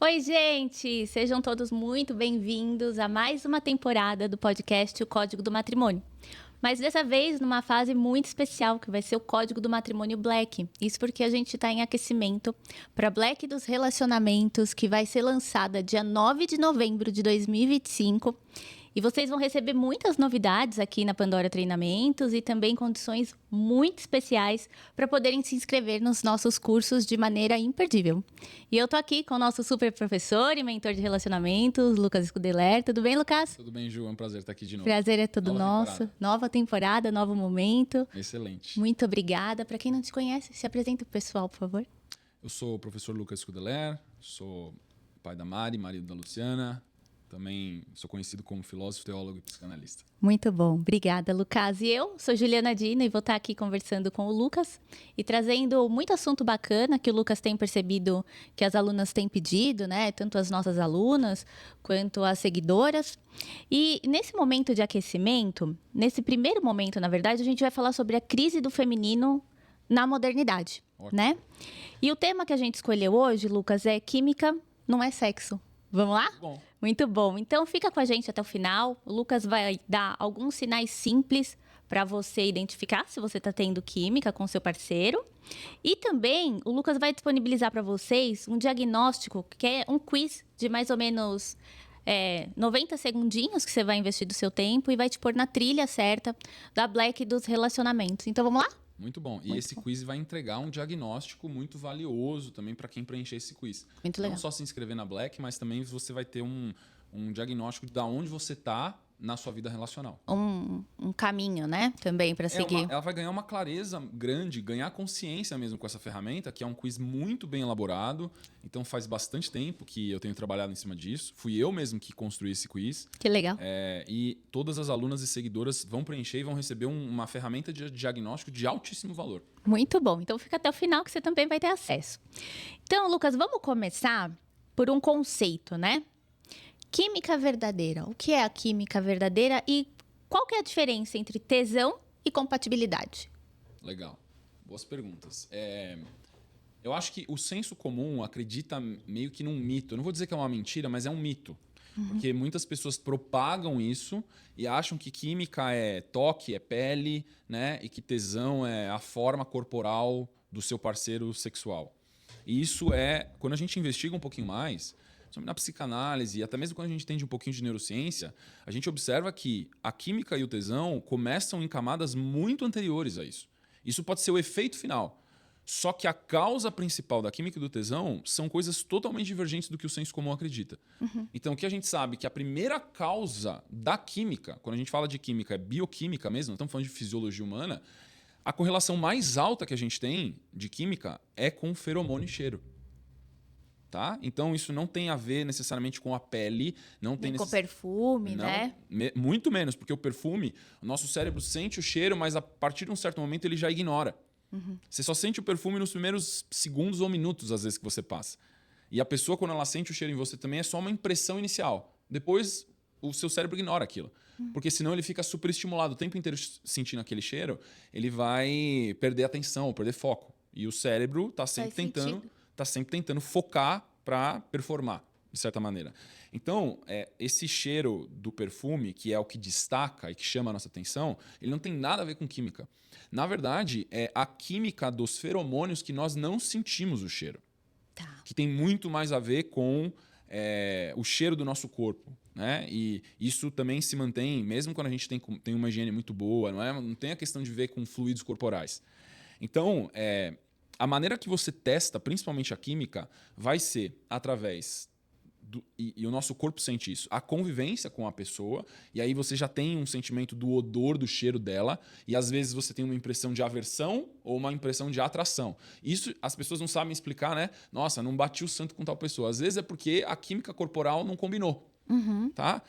Oi, gente! Sejam todos muito bem-vindos a mais uma temporada do podcast O Código do Matrimônio. Mas dessa vez numa fase muito especial, que vai ser o Código do Matrimônio Black. Isso porque a gente está em aquecimento para Black dos Relacionamentos, que vai ser lançada dia 9 de novembro de 2025. E vocês vão receber muitas novidades aqui na Pandora Treinamentos e também condições muito especiais para poderem se inscrever nos nossos cursos de maneira imperdível. E eu tô aqui com o nosso super professor e mentor de relacionamentos, Lucas Scudeler. Tudo bem, Lucas? Tudo bem, Ju. É um prazer estar aqui de novo. Prazer é todo nosso. Nova temporada, novo momento. Excelente. Muito obrigada. Para quem não te conhece, se apresenta pro pessoal, por favor. Eu sou o professor Lucas Scudeler, sou pai da Mari, marido da Luciana. Também sou conhecido como filósofo, teólogo e psicanalista. Muito bom. Obrigada, Lucas. E eu sou Juliana Dina e vou estar aqui conversando com o Lucas e trazendo muito assunto bacana que o Lucas tem percebido que as alunas têm pedido, né? Tanto as nossas alunas quanto as seguidoras. E nesse momento de aquecimento, nesse primeiro momento, na verdade, a gente vai falar sobre a crise do feminino na modernidade, né? E o tema que a gente escolheu hoje, Lucas, é química não é sexo. Vamos lá? Bom. Muito bom. Então fica com a gente até o final. O Lucas vai dar alguns sinais simples para você identificar se você está tendo química com seu parceiro. E também o Lucas vai disponibilizar para vocês um diagnóstico, que é um quiz de mais ou menos 90 segundinhos que você vai investir do seu tempo e vai te pôr na trilha certa da Black dos relacionamentos. Então vamos lá? Muito bom. E esse quiz vai entregar um diagnóstico muito valioso também para quem preencher esse quiz. Muito legal. Não só se inscrever na Black, mas também você vai ter um diagnóstico de onde você está na sua vida relacional. Um caminho, né? Também para seguir. Ela vai ganhar uma clareza grande, ganhar consciência mesmo com essa ferramenta, que é um quiz muito bem elaborado. Então faz bastante tempo que eu tenho trabalhado em cima disso. Fui eu mesmo que construí esse quiz. Que legal. E todas as alunas e seguidoras vão preencher e vão receber uma ferramenta de diagnóstico de altíssimo valor. Muito bom. Então fica até o final que você também vai ter acesso. Então, Lucas, vamos começar por um conceito, né? Química verdadeira. O que é a química verdadeira e qual que é a diferença entre tesão e compatibilidade? Legal. Boas perguntas. Eu acho que o senso comum acredita meio que num mito. Eu não vou dizer que é uma mentira, mas é um mito. Porque muitas pessoas propagam isso e acham que química é toque, é pele, né? E que tesão é a forma corporal do seu parceiro sexual. E isso quando a gente investiga um pouquinho mais, na psicanálise e até mesmo quando a gente entende um pouquinho de neurociência, a gente observa que a química e o tesão começam em camadas muito anteriores a isso. Isso pode ser o efeito final. Só que a causa principal da química e do tesão são coisas totalmente divergentes do que o senso comum acredita. Então, o que a gente sabe é que a primeira causa da química, quando a gente fala de química, é bioquímica mesmo, não estamos falando de fisiologia humana, a correlação mais alta que a gente tem de química é com feromônio e cheiro. Tá? Então, isso não tem a ver necessariamente com a pele. Não tem com perfume, não, né? Muito menos, porque o perfume, o nosso cérebro sente o cheiro, mas a partir de um certo momento ele já ignora. Você só sente o perfume nos primeiros segundos ou minutos, às vezes, que você passa. E a pessoa, quando ela sente o cheiro em você também, é só uma impressão inicial. Depois, o seu cérebro ignora aquilo. Porque senão ele fica super estimulado o tempo inteiro sentindo aquele cheiro, ele vai perder atenção, perder foco. E o cérebro está sempre tentando focar para performar, de certa maneira. Então, esse cheiro do perfume, que é o que destaca e que chama a nossa atenção, ele não tem nada a ver com química. Na verdade, é a química dos feromônios que nós não sentimos o cheiro. Tá. Que tem muito mais a ver com o cheiro do nosso corpo. Né? E isso também se mantém, mesmo quando a gente tem uma higiene muito boa, não tem a questão de ver com fluidos corporais. Então, a maneira que você testa, principalmente a química, vai ser através e o nosso corpo sente isso, a convivência com a pessoa, e aí você já tem um sentimento do odor, do cheiro dela, e às vezes você tem uma impressão de aversão ou uma impressão de atração. Isso as pessoas não sabem explicar, né? Nossa, não bati o santo com tal pessoa. Às vezes é porque a química corporal não combinou. Tá?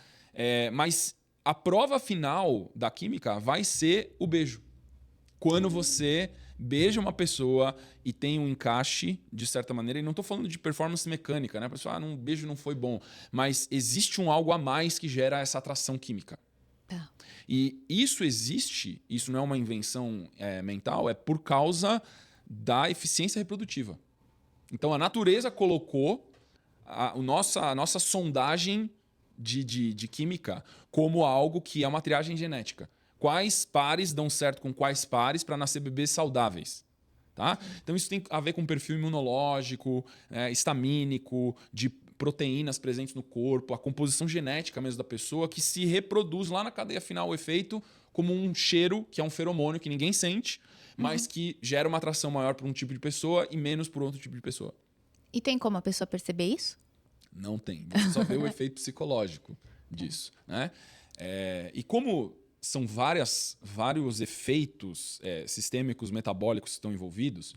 Mas a prova final da química vai ser o beijo. Quando você beija uma pessoa e tem um encaixe, de certa maneira, e não estou falando de performance mecânica, né? A pessoa, um beijo não foi bom, mas existe um algo a mais que gera essa atração química. Tá. E isso existe, isso não é uma invenção mental, é por causa da eficiência reprodutiva. Então a natureza colocou a nossa sondagem de química como algo que é uma triagem genética. Quais pares dão certo com quais pares para nascer bebês saudáveis? Tá? Então isso tem a ver com perfil imunológico, estamínico, de proteínas presentes no corpo, a composição genética mesmo da pessoa, que se reproduz lá na cadeia final, o efeito como um cheiro, que é um feromônio que ninguém sente, mas que gera uma atração maior para um tipo de pessoa e menos por outro tipo de pessoa. E tem como a pessoa perceber isso? Não tem. Você só vê o efeito psicológico disso. Né? E como são vários efeitos sistêmicos, metabólicos que estão envolvidos,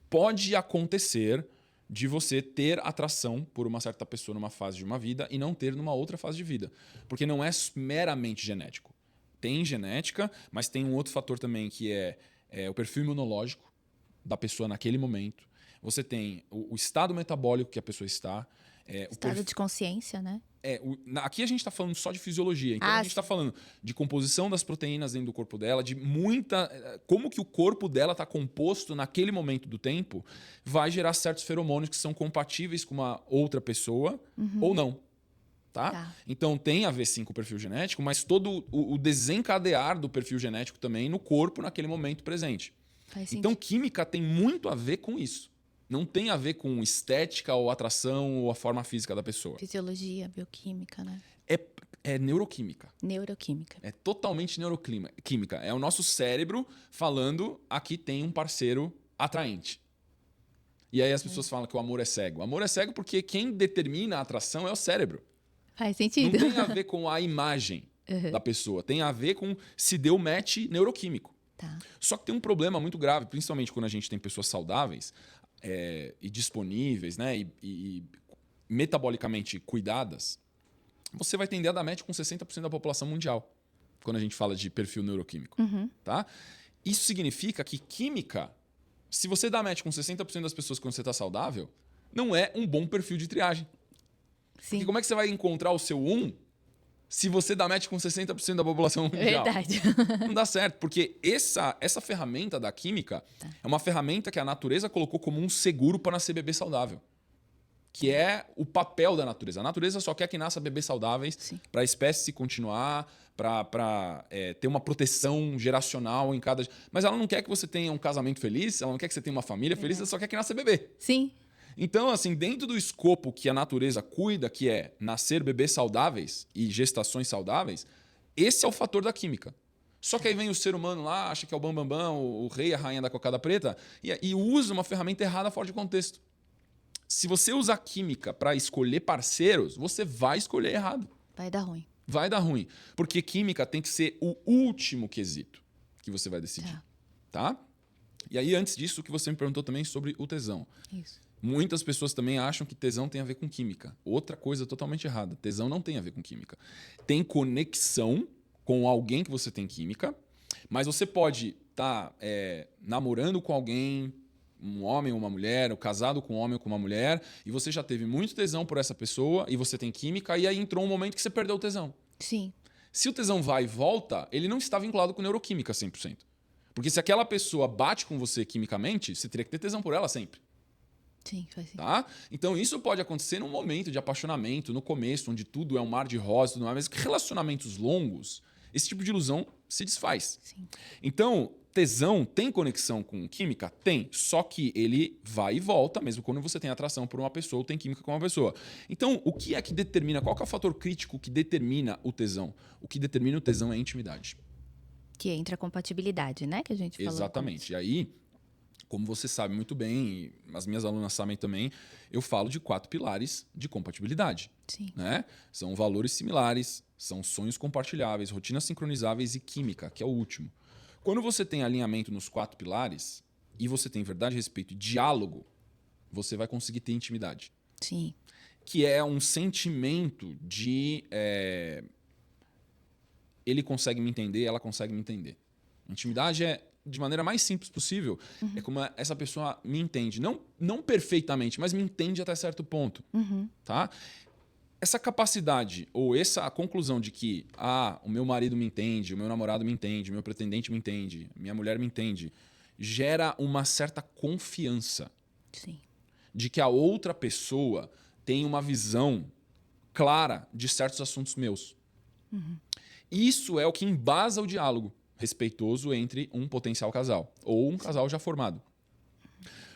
pode acontecer de você ter atração por uma certa pessoa numa fase de uma vida e não ter numa outra fase de vida. Porque não é meramente genético. Tem genética, mas tem um outro fator também que é o perfil imunológico da pessoa naquele momento. Você tem o estado metabólico que a pessoa está. Estado de consciência, né? Aqui a gente está falando só de fisiologia. Então a gente está falando de composição das proteínas dentro do corpo dela, de como que o corpo dela está composto naquele momento do tempo, vai gerar certos feromônios que são compatíveis com uma outra pessoa ou não. Tá? Então tem a ver sim com o perfil genético, mas todo o desencadear do perfil genético também no corpo naquele momento presente. Então química tem muito a ver com isso. Não tem a ver com estética ou atração ou a forma física da pessoa. Fisiologia, bioquímica, né? É neuroquímica. Neuroquímica. É totalmente neuroquímica. É o nosso cérebro falando, aqui tem um parceiro atraente. E aí as pessoas falam que o amor é cego. O amor é cego porque quem determina a atração é o cérebro. Faz sentido. Não tem a ver com a imagem da pessoa. Tem a ver com se deu match neuroquímico. Tá. Só que tem um problema muito grave, principalmente quando a gente tem pessoas saudáveis e disponíveis, né, e metabolicamente cuidadas, você vai tender a dar match com 60% da população mundial, quando a gente fala de perfil neuroquímico. Tá? Isso significa que química, se você dá match com 60% das pessoas quando você está saudável, não é um bom perfil de triagem. Sim. Porque como é que você vai encontrar o seu 1 se você dá match com 60% da população mundial? Verdade. Não dá certo, porque essa ferramenta da química é uma ferramenta que a natureza colocou como um seguro para nascer bebê saudável. Que é o papel da natureza. A natureza só quer que nasça bebês saudáveis para a espécie se continuar, para ter uma proteção geracional em cada... Mas ela não quer que você tenha um casamento feliz, ela não quer que você tenha uma família feliz, ela só quer que nasça bebê. Sim. Então, assim, dentro do escopo que a natureza cuida, que é nascer bebês saudáveis e gestações saudáveis, esse é o fator da química. Só que aí vem o ser humano lá, acha que é o bambambam, o rei, a rainha da cocada preta, e usa uma ferramenta errada fora de contexto. Se você usar química para escolher parceiros, você vai escolher errado. Vai dar ruim. Vai dar ruim. Porque química tem que ser o último quesito que você vai decidir. Tá? E aí, antes disso, o que você me perguntou também sobre o tesão. Isso. Muitas pessoas também acham que tesão tem a ver com química. Outra coisa totalmente errada. Tesão não tem a ver com química. Tem conexão com alguém que você tem química, mas você pode estar namorando com alguém, um homem ou uma mulher, ou casado com um homem ou com uma mulher, e você já teve muito tesão por essa pessoa, e você tem química, e aí entrou um momento que você perdeu o tesão. Sim. Se o tesão vai e volta, ele não está vinculado com neuroquímica 100%. Porque se aquela pessoa bate com você quimicamente, você teria que ter tesão por ela sempre. Sim, faz sentido. Tá? Então isso pode acontecer num momento de apaixonamento, no começo, onde tudo é um mar de rosas, tudo mais, mas relacionamentos longos, esse tipo de ilusão se desfaz. Sim. Então, tesão tem conexão com química? Tem. Só que ele vai e volta, mesmo quando você tem atração por uma pessoa ou tem química com uma pessoa. Então, o que é que determina? Qual que é o fator crítico que determina o tesão? O que determina o tesão é a intimidade. Que entra a compatibilidade, né? Que a gente falou. Exatamente. E aí, como você sabe muito bem, e as minhas alunas sabem também, eu falo de 4 pilares de compatibilidade. Sim. Né? São valores similares, são sonhos compartilháveis, rotinas sincronizáveis e química, que é o último. Quando você tem alinhamento nos 4 pilares e você tem verdade, respeito e diálogo, você vai conseguir ter intimidade. Sim. Que é um sentimento de... ele consegue me entender, ela consegue me entender. Intimidade é, de maneira mais simples possível, é como essa pessoa me entende. Não perfeitamente, mas me entende até certo ponto. Tá? Essa capacidade ou essa conclusão de que o meu marido me entende, o meu namorado me entende, o meu pretendente me entende, minha mulher me entende, gera uma certa confiança. Sim. De que a outra pessoa tem uma visão clara de certos assuntos meus. Isso é o que embasa o diálogo respeitoso entre um potencial casal ou um casal já formado.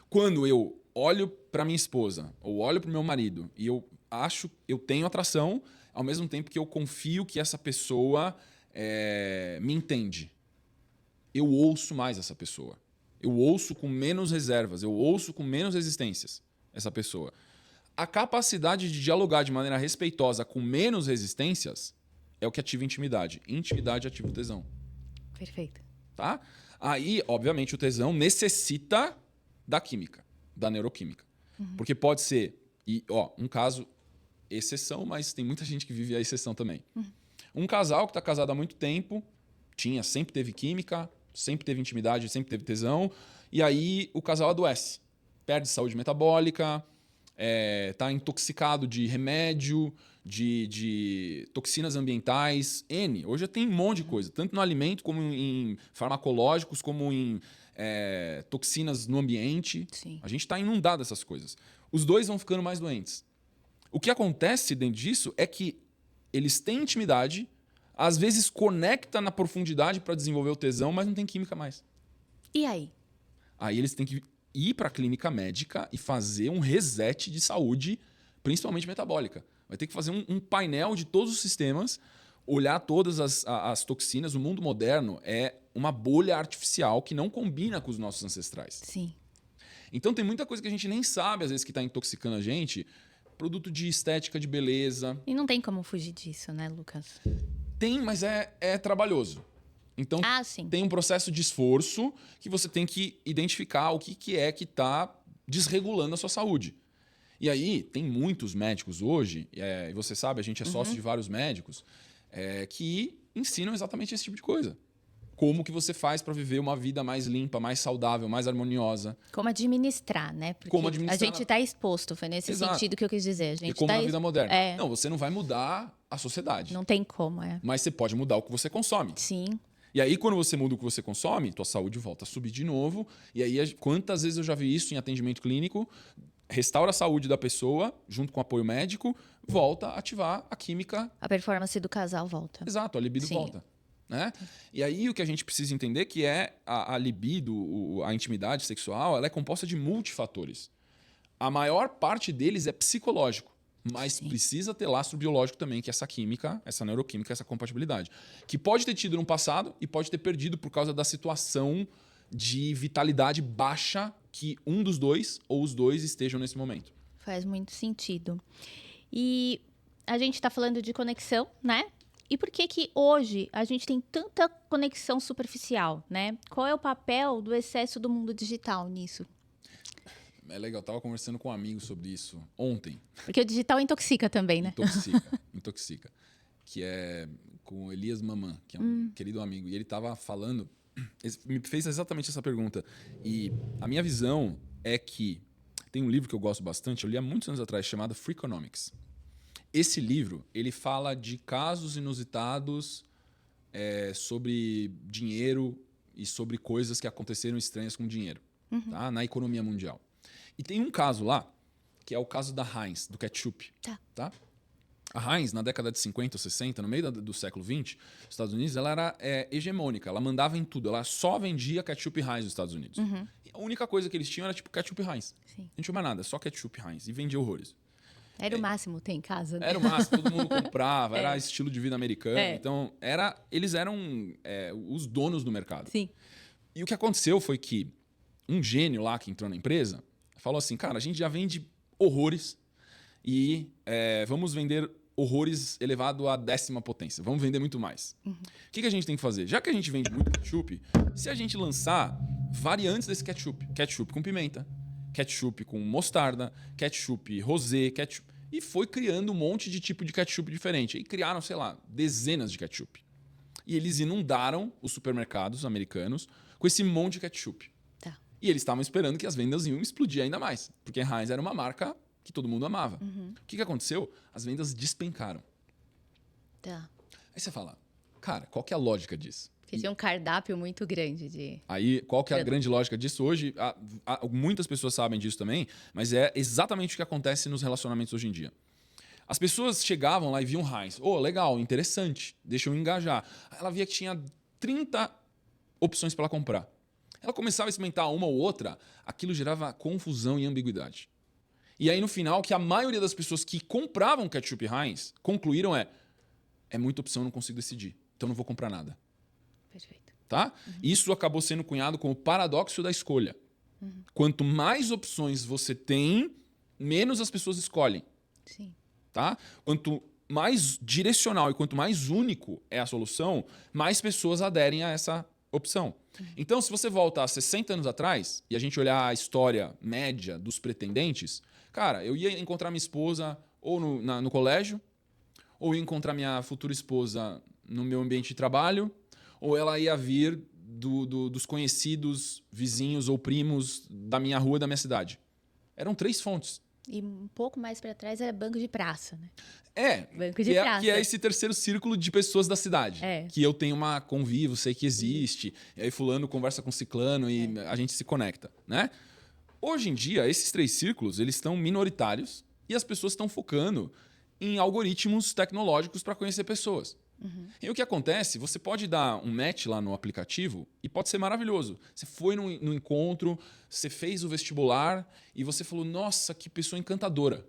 Quando eu olho para minha esposa ou olho para o meu marido e eu tenho atração, ao mesmo tempo que eu confio que essa pessoa me entende. Eu ouço mais essa pessoa. Eu ouço com menos reservas, eu ouço com menos resistências essa pessoa. A capacidade de dialogar de maneira respeitosa com menos resistências é o que ativa a intimidade. Intimidade ativa o tesão. Perfeito. Tá? Aí, obviamente, o tesão necessita da química, da neuroquímica. Porque pode ser, um caso, exceção, mas tem muita gente que vive a exceção também. Um casal que está casado há muito tempo, sempre teve química, sempre teve intimidade, sempre teve tesão, e aí o casal adoece, perde saúde metabólica, está intoxicado de remédio, de toxinas ambientais, Hoje tem um monte de coisa, tanto no alimento, como em farmacológicos, como em toxinas no ambiente. Sim. A gente está inundado dessas coisas. Os dois vão ficando mais doentes. O que acontece dentro disso é que eles têm intimidade, às vezes conecta na profundidade para desenvolver o tesão, mas não tem química mais. E aí? Aí eles têm que ir para a clínica médica e fazer um reset de saúde, principalmente metabólica. Vai ter que fazer um painel de todos os sistemas, olhar todas as toxinas. O mundo moderno é uma bolha artificial que não combina com os nossos ancestrais. Sim. Então tem muita coisa que a gente nem sabe, às vezes, que está intoxicando a gente. Produto de estética, de beleza. E não tem como fugir disso, né, Lucas? Tem, mas é trabalhoso. Então, Sim. tem um processo de esforço que você tem que identificar o que é que está desregulando a sua saúde. E aí, tem muitos médicos hoje, e você sabe, a gente é sócio de vários médicos, que ensinam exatamente esse tipo de coisa. Como que você faz para viver uma vida mais limpa, mais saudável, mais harmoniosa. Como administrar, né? Porque Como administrar. a gente está exposto, foi nesse sentido que eu quis dizer. A gente como tá na vida moderna. Não, você não vai mudar a sociedade. Não tem como, Mas você pode mudar o que você consome. Sim. E aí, quando você muda o que você consome, tua saúde volta a subir de novo. E aí, quantas vezes eu já vi isso em atendimento clínico? Restaura a saúde da pessoa, junto com apoio médico, volta a ativar a química. A performance do casal volta. Exato, a libido volta. Né? E aí o que a gente precisa entender que a libido, a intimidade sexual, ela é composta de multifatores. A maior parte deles é psicológico, mas precisa ter lastro biológico também, que é essa química, essa neuroquímica, essa compatibilidade. Que pode ter tido no passado e pode ter perdido por causa da situação de vitalidade baixa que um dos dois ou os dois estejam nesse momento. Faz muito sentido. E a gente está falando de conexão, né? E por que hoje a gente tem tanta conexão superficial, né? Qual é o papel do excesso do mundo digital nisso? É legal, eu estava conversando com um amigo sobre isso ontem. Porque o digital intoxica também, né? Intoxica. Que é com o Elias Mamã, que é um querido amigo. E ele estava falando, ele me fez exatamente essa pergunta. E a minha visão é que tem um livro que eu gosto bastante, eu li há muitos anos atrás, chamado Freakonomics. Esse livro, ele fala de casos inusitados sobre dinheiro e sobre coisas que aconteceram estranhas com dinheiro, tá? Na economia mundial. E tem um caso lá, que é o caso da Heinz, do ketchup. Tá? A Heinz, na década de 50 ou 60, no meio do século 20, nos Estados Unidos, ela era hegemônica, ela mandava em tudo, ela só vendia ketchup Heinz nos Estados Unidos. E a única coisa que eles tinham era tipo ketchup Heinz. Sim. Não tinha mais nada, só ketchup Heinz. E vendia horrores. Era o máximo ter em casa, né? Era o máximo, todo mundo comprava, era estilo de vida americano. Então, eles eram os donos do mercado. Sim. E o que aconteceu foi que um gênio lá que entrou na empresa falou assim, cara, a gente já vende horrores e vamos vender horrores elevado à 10ª potência. Vamos vender muito mais. O que a gente tem que fazer? Já que a gente vende muito ketchup, se a gente lançar variantes desse ketchup, ketchup com pimenta, ketchup com mostarda, ketchup rosé, ketchup... E foi criando um monte de tipo de ketchup diferente. E criaram, sei lá, dezenas de ketchup. E eles inundaram os supermercados americanos com esse monte de ketchup. Tá. E eles estavam esperando que as vendas iam explodir ainda mais. Porque a Heinz era uma marca que todo mundo amava. O que aconteceu? As vendas despencaram. Tá. Aí você fala, cara, qual que é a lógica disso? Porque tinha um cardápio muito grande de... Aí, qual que é a grande lógica disso hoje? Muitas pessoas sabem disso também, mas é exatamente o que acontece nos relacionamentos hoje em dia. As pessoas chegavam lá e viam Heinz. Legal, interessante, deixa eu engajar. Aí ela via que tinha 30 opções para ela comprar. Ela começava a experimentar uma ou outra, aquilo gerava confusão e ambiguidade. E aí, no final, que a maioria das pessoas que compravam ketchup Heinz concluíram é muita opção, eu não consigo decidir. Então não vou comprar nada. Perfeito. Tá? Isso acabou sendo cunhado como o paradoxo da escolha. Quanto mais opções você tem, menos as pessoas escolhem. Sim. Tá? Quanto mais direcional e quanto mais único é a solução, mais pessoas aderem a essa opção. Então, se você volta a 60 anos atrás e a gente olhar a história média dos pretendentes, cara, eu ia encontrar minha esposa ou no colégio, ou ia encontrar minha futura esposa no meu ambiente de trabalho, ou ela ia vir dos conhecidos vizinhos ou primos da minha rua, da minha cidade. Eram 3 fontes. E um pouco mais para trás era banco de praça, né? Banco de que praça. É esse terceiro círculo de pessoas da cidade. Que eu tenho uma convívio, sei que existe, e aí fulano conversa com ciclano e a gente se conecta, né? Hoje em dia, esses 3 círculos, eles estão minoritários e as pessoas estão focando em algoritmos tecnológicos para conhecer pessoas. E o que acontece? Você pode dar um match lá no aplicativo e pode ser maravilhoso. Você foi no encontro, você fez o vestibular e você falou, nossa, que pessoa encantadora.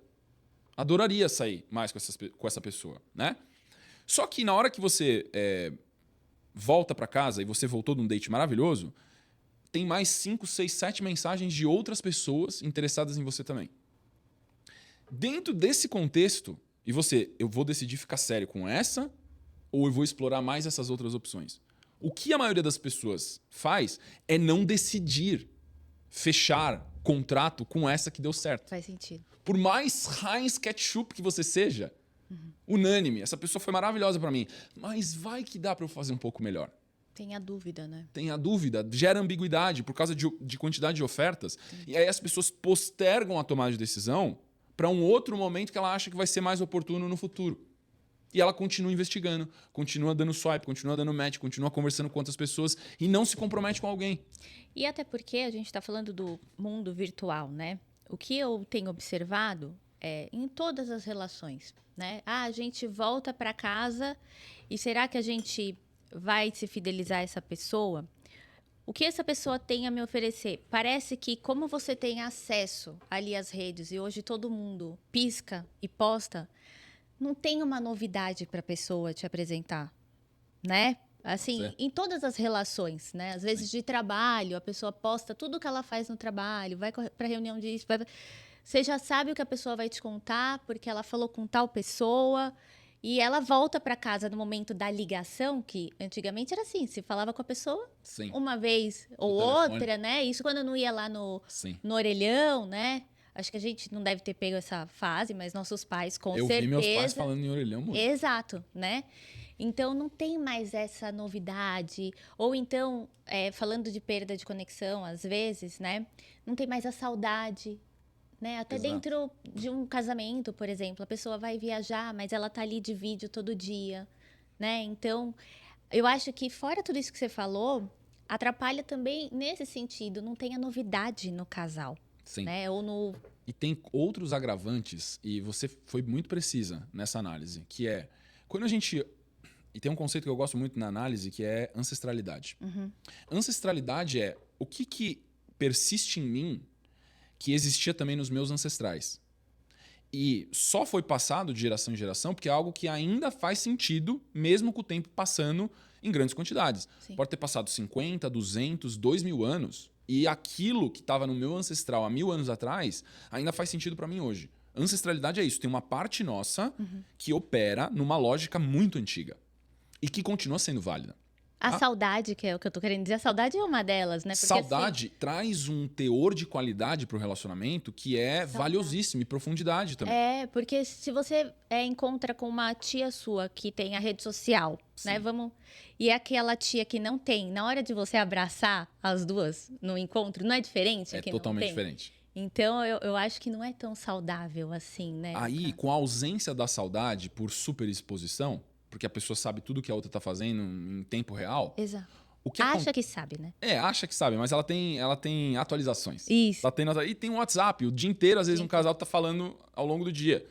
Adoraria sair mais com essa pessoa, né? Só que na hora que você volta para casa e você voltou de um date maravilhoso, tem mais 5, 6, 7 mensagens de outras pessoas interessadas em você também. Dentro desse contexto, eu vou decidir ficar sério com essa ou eu vou explorar mais essas outras opções? O que a maioria das pessoas faz é não decidir fechar contrato com essa que deu certo. Faz sentido. Por mais Heinz Ketchup que você seja, unânime, essa pessoa foi maravilhosa para mim, mas vai que dá para eu fazer um pouco melhor. Tem a dúvida, né? Tem a dúvida, gera ambiguidade por causa de quantidade de ofertas. E aí as pessoas postergam a tomada de decisão para um outro momento que ela acha que vai ser mais oportuno no futuro. E ela continua investigando, continua dando swipe, continua dando match, continua conversando com outras pessoas e não se compromete com alguém. E até porque a gente está falando do mundo virtual, né? O que eu tenho observado em todas as relações, né? A gente volta para casa e será que a gente vai se fidelizar a essa pessoa? O que essa pessoa tem a me oferecer? Parece que como você tem acesso ali às redes e hoje todo mundo pisca e posta, não tem uma novidade para a pessoa te apresentar, né? Assim, Certo. em todas as relações, né? Às vezes de trabalho, a pessoa posta tudo que ela faz no trabalho, vai para reunião disso, você já sabe o que a pessoa vai te contar, porque ela falou com tal pessoa, e ela volta para casa no momento da ligação, que antigamente era assim, se falava com a pessoa Sim. uma vez ou telefone. outra, né? Isso quando eu não ia lá no orelhão, né? Acho que a gente não deve ter pego essa fase, mas nossos pais, com certeza... Eu vi meus pais falando em orelhão muito. Exato, né? Então, não tem mais essa novidade. Ou então, falando de perda de conexão, às vezes, né? Não tem mais a saudade, né? Até Exato. dentro de um casamento, por exemplo. A pessoa vai viajar, mas ela tá ali de vídeo todo dia, né? Então, eu acho que, fora tudo isso que você falou, atrapalha também nesse sentido. Não tem a novidade no casal. Sim. Né? Ou no... E tem outros agravantes, e você foi muito precisa nessa análise, que é quando a gente... E tem um conceito que eu gosto muito na análise, que é ancestralidade. Ancestralidade é o que persiste em mim que existia também nos meus ancestrais. E só foi passado de geração em geração porque é algo que ainda faz sentido, mesmo com o tempo passando em grandes quantidades. Sim. Pode ter passado 50, 200, 2.000 anos, e aquilo que estava no meu ancestral há 1.000 anos atrás ainda faz sentido para mim hoje. Ancestralidade é isso. Tem uma parte nossa que opera numa lógica muito antiga e que continua sendo válida. A saudade, que é o que eu tô querendo dizer, a saudade é uma delas, né? Porque, saudade traz um teor de qualidade para o relacionamento que é valiosíssimo e profundidade também. Porque se você encontra com uma tia sua que tem a rede social, Sim. né? E aquela tia que não tem, na hora de você abraçar as duas no encontro, não é diferente? É que totalmente não tem? diferente. Então, eu acho que não é tão saudável assim, né? Aí, com a ausência da saudade por superexposição, porque a pessoa sabe tudo que a outra tá fazendo em tempo real. Exato. O que Acha que sabe, né? acha que sabe, mas ela tem atualizações. Isso. E tem um WhatsApp, o dia inteiro, às vezes, Sim. um casal tá falando ao longo do dia.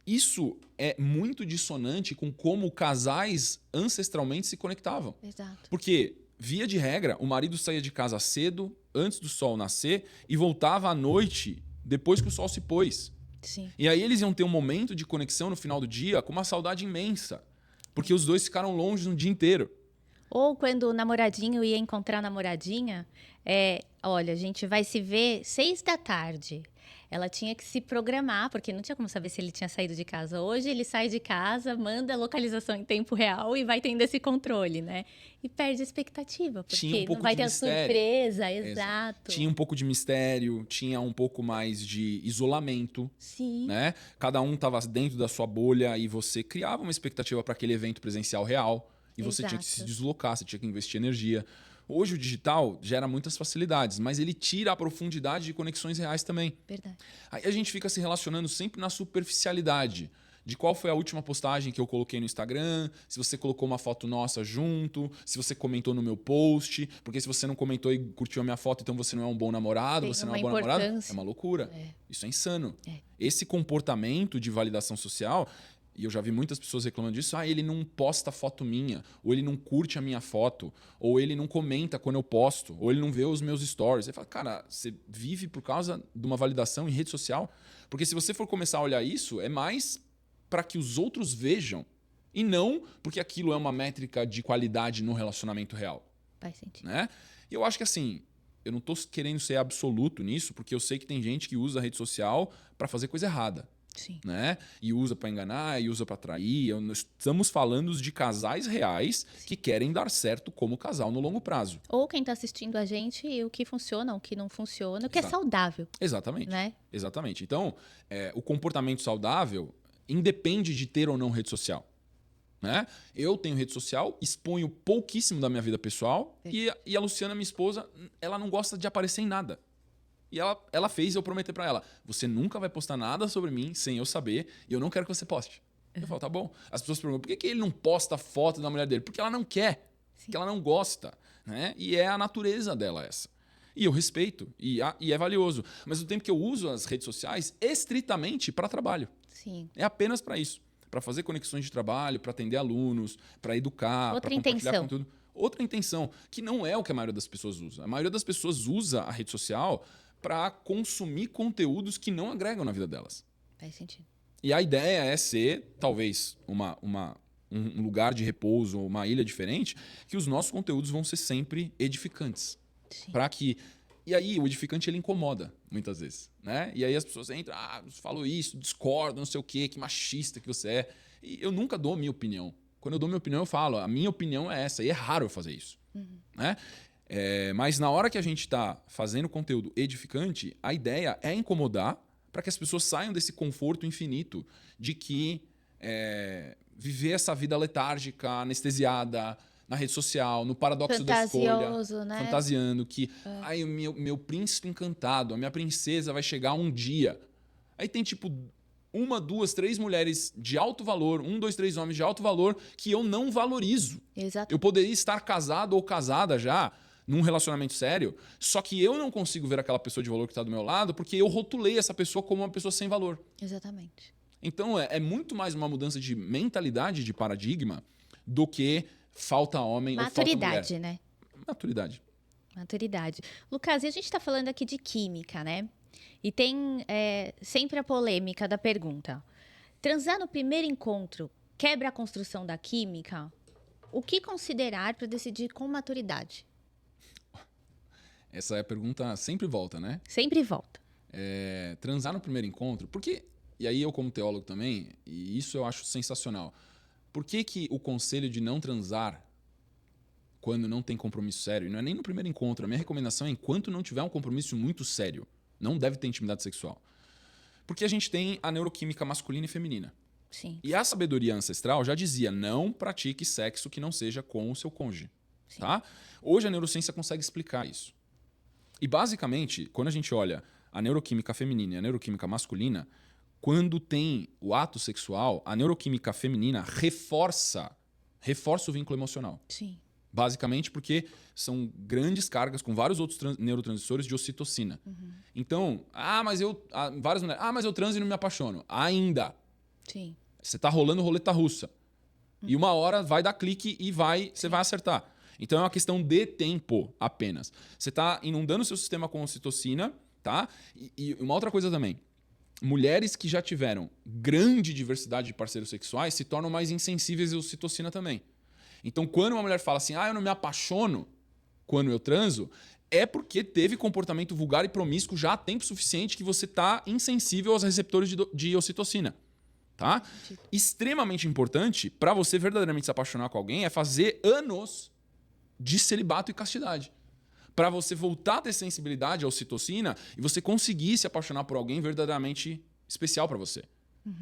Isso é muito dissonante com como casais ancestralmente se conectavam. Exato. Porque, via de regra, o marido saía de casa cedo, antes do sol nascer, e voltava à noite, depois que o sol se pôs. Sim. E aí eles iam ter um momento de conexão no final do dia com uma saudade imensa. Porque os dois ficaram longe no dia inteiro. Ou quando o namoradinho ia encontrar a namoradinha, olha, a gente vai se ver 6 da tarde. Ela tinha que se programar, porque não tinha como saber se ele tinha saído de casa. Hoje ele sai de casa, manda a localização em tempo real e vai tendo esse controle, né? E perde a expectativa, porque não vai ter a surpresa, exato. Tinha um pouco de mistério, tinha um pouco mais de isolamento. Sim. Né? Cada um estava dentro da sua bolha e você criava uma expectativa para aquele evento presencial real. E você tinha que se deslocar, você tinha que investir energia. Hoje o digital gera muitas facilidades, mas ele tira a profundidade de conexões reais também. Verdade. Aí a gente fica se relacionando sempre na superficialidade. De qual foi a última postagem que eu coloquei no Instagram, se você colocou uma foto nossa junto, se você comentou no meu post, porque se você não comentou e curtiu a minha foto, então você não é um bom namorado, você não é um bom namorado. É uma loucura. Isso é insano. Esse comportamento de validação social, e eu já vi muitas pessoas reclamando disso, ele não posta foto minha, ou ele não curte a minha foto, ou ele não comenta quando eu posto, ou ele não vê os meus stories. Você fala, cara, você vive por causa de uma validação em rede social? Porque se você for começar a olhar isso, é mais para que os outros vejam, e não porque aquilo é uma métrica de qualidade no relacionamento real. Faz sentido. Né? E eu acho que assim, eu não estou querendo ser absoluto nisso, porque eu sei que tem gente que usa a rede social para fazer coisa errada. Sim. Né? E usa para enganar, e usa para trair. Nós estamos falando de casais reais que querem dar certo como casal no longo prazo. Ou quem está assistindo a gente, o que funciona, o que não funciona, o que é saudável. Exatamente. Né? Exatamente. Então, o comportamento saudável independe de ter ou não rede social. Né? Eu tenho rede social, exponho pouquíssimo da minha vida pessoal e a Luciana, minha esposa, ela não gosta de aparecer em nada. E ela fez eu prometer pra ela, você nunca vai postar nada sobre mim sem eu saber e eu não quero que você poste. Eu falo, tá bom. As pessoas perguntam, por que ele não posta foto da mulher dele? Porque ela não quer, porque ela não gosta. Né? E é a natureza dela essa. E eu respeito, e é valioso. Mas o tempo que eu uso as redes sociais estritamente para trabalho. Sim. É apenas para isso. Para fazer conexões de trabalho, para atender alunos, para educar, para compartilhar conteúdo. Outra intenção, que não é o que a maioria das pessoas usa. A maioria das pessoas usa a rede social para consumir conteúdos que não agregam na vida delas. Faz sentido. E a ideia é ser, talvez, um lugar de repouso, uma ilha diferente, que os nossos conteúdos vão ser sempre edificantes. Para que... E aí o edificante ele incomoda, muitas vezes. Né? E aí as pessoas entram, você falou isso, discordo, não sei o quê, que machista que você é. E eu nunca dou minha opinião. Quando eu dou minha opinião, eu falo, a minha opinião é essa. E é raro eu fazer isso. Uhum. Né? Mas na hora que a gente está fazendo conteúdo edificante, a ideia é incomodar para que as pessoas saiam desse conforto infinito de que viver essa vida letárgica, anestesiada, na rede social, no paradoxo da escolha, né? fantasiando que o meu príncipe encantado, a minha princesa vai chegar um dia. Aí tem tipo 1, 2, 3 mulheres de alto valor, 1, 2, 3 homens de alto valor que eu não valorizo. Exato. Eu poderia estar casado ou casada já, num relacionamento sério, só que eu não consigo ver aquela pessoa de valor que está do meu lado porque eu rotulei essa pessoa como uma pessoa sem valor. Exatamente. Então é muito mais uma mudança de mentalidade, de paradigma, do que falta homem ou falta mulher. Maturidade, né? Maturidade. Lucas, e a gente está falando aqui de química, né? E tem sempre a polêmica da pergunta. Transar no primeiro encontro quebra a construção da química? O que considerar para decidir com maturidade? Essa é a pergunta, sempre volta, né? Sempre volta. Transar no primeiro encontro, porque, e aí eu como teólogo também, e isso eu acho sensacional, por que o conselho de não transar quando não tem compromisso sério, e não é nem no primeiro encontro, a minha recomendação é enquanto não tiver um compromisso muito sério, não deve ter intimidade sexual. Porque a gente tem a neuroquímica masculina e feminina. Sim. E a sabedoria ancestral já dizia, não pratique sexo que não seja com o seu cônjuge. Tá? Hoje a neurociência consegue explicar isso. E basicamente, quando a gente olha a neuroquímica feminina e a neuroquímica masculina, quando tem o ato sexual, a neuroquímica feminina reforça o vínculo emocional. Sim. Basicamente porque são grandes cargas com vários outros neurotransmissores de ocitocina. Então, mas eu transo e não me apaixono. Ainda. Sim. Você tá rolando roleta russa. E uma hora vai dar clique e você vai acertar. Então é uma questão de tempo apenas. Você tá inundando o seu sistema com ocitocina, tá? E uma outra coisa também. Mulheres que já tiveram grande diversidade de parceiros sexuais se tornam mais insensíveis à ocitocina também. Então, quando uma mulher fala assim, eu não me apaixono quando eu transo, é porque teve comportamento vulgar e promíscuo já há tempo suficiente que você está insensível aos receptores de ocitocina. Tá? Extremamente importante para você verdadeiramente se apaixonar com alguém é fazer anos de celibato e castidade. Para você voltar a ter sensibilidade à ocitocina e você conseguir se apaixonar por alguém verdadeiramente especial para você.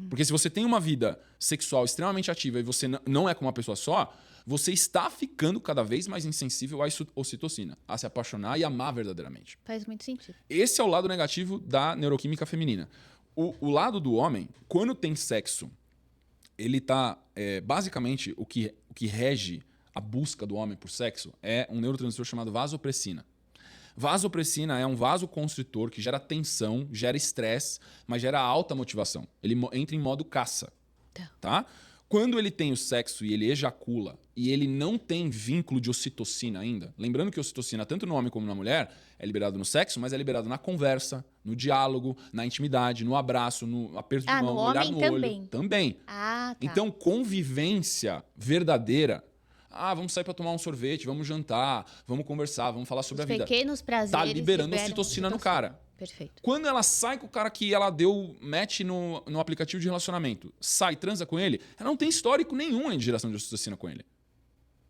Porque se você tem uma vida sexual extremamente ativa e você não é com uma pessoa só, você está ficando cada vez mais insensível à ocitocina, a se apaixonar e amar verdadeiramente. Faz muito sentido. Esse é o lado negativo da neuroquímica feminina. O lado do homem, quando tem sexo, ele tá... basicamente, o que rege a busca do homem por sexo é um neurotransmissor chamado vasopressina. Vasopressina é um vasoconstritor que gera tensão, gera estresse, mas gera alta motivação. Ele entra em modo caça. Tá? Quando ele tem o sexo e ele ejacula e ele não tem vínculo de ocitocina ainda, lembrando que a ocitocina, tanto no homem como na mulher, é liberado no sexo, mas é liberado na conversa, no diálogo, na intimidade, no abraço, no aperto de mão, no olhar no olho. Também. Tá. Então, convivência verdadeira. Vamos sair para tomar um sorvete, vamos jantar, vamos conversar, vamos falar sobre a vida. Pequenos prazeres. Tá liberando ocitocina no cara. Perfeito. Quando ela sai com o cara que ela deu match no aplicativo de relacionamento, sai, transa com ele, ela não tem histórico nenhum de geração de ocitocina com ele.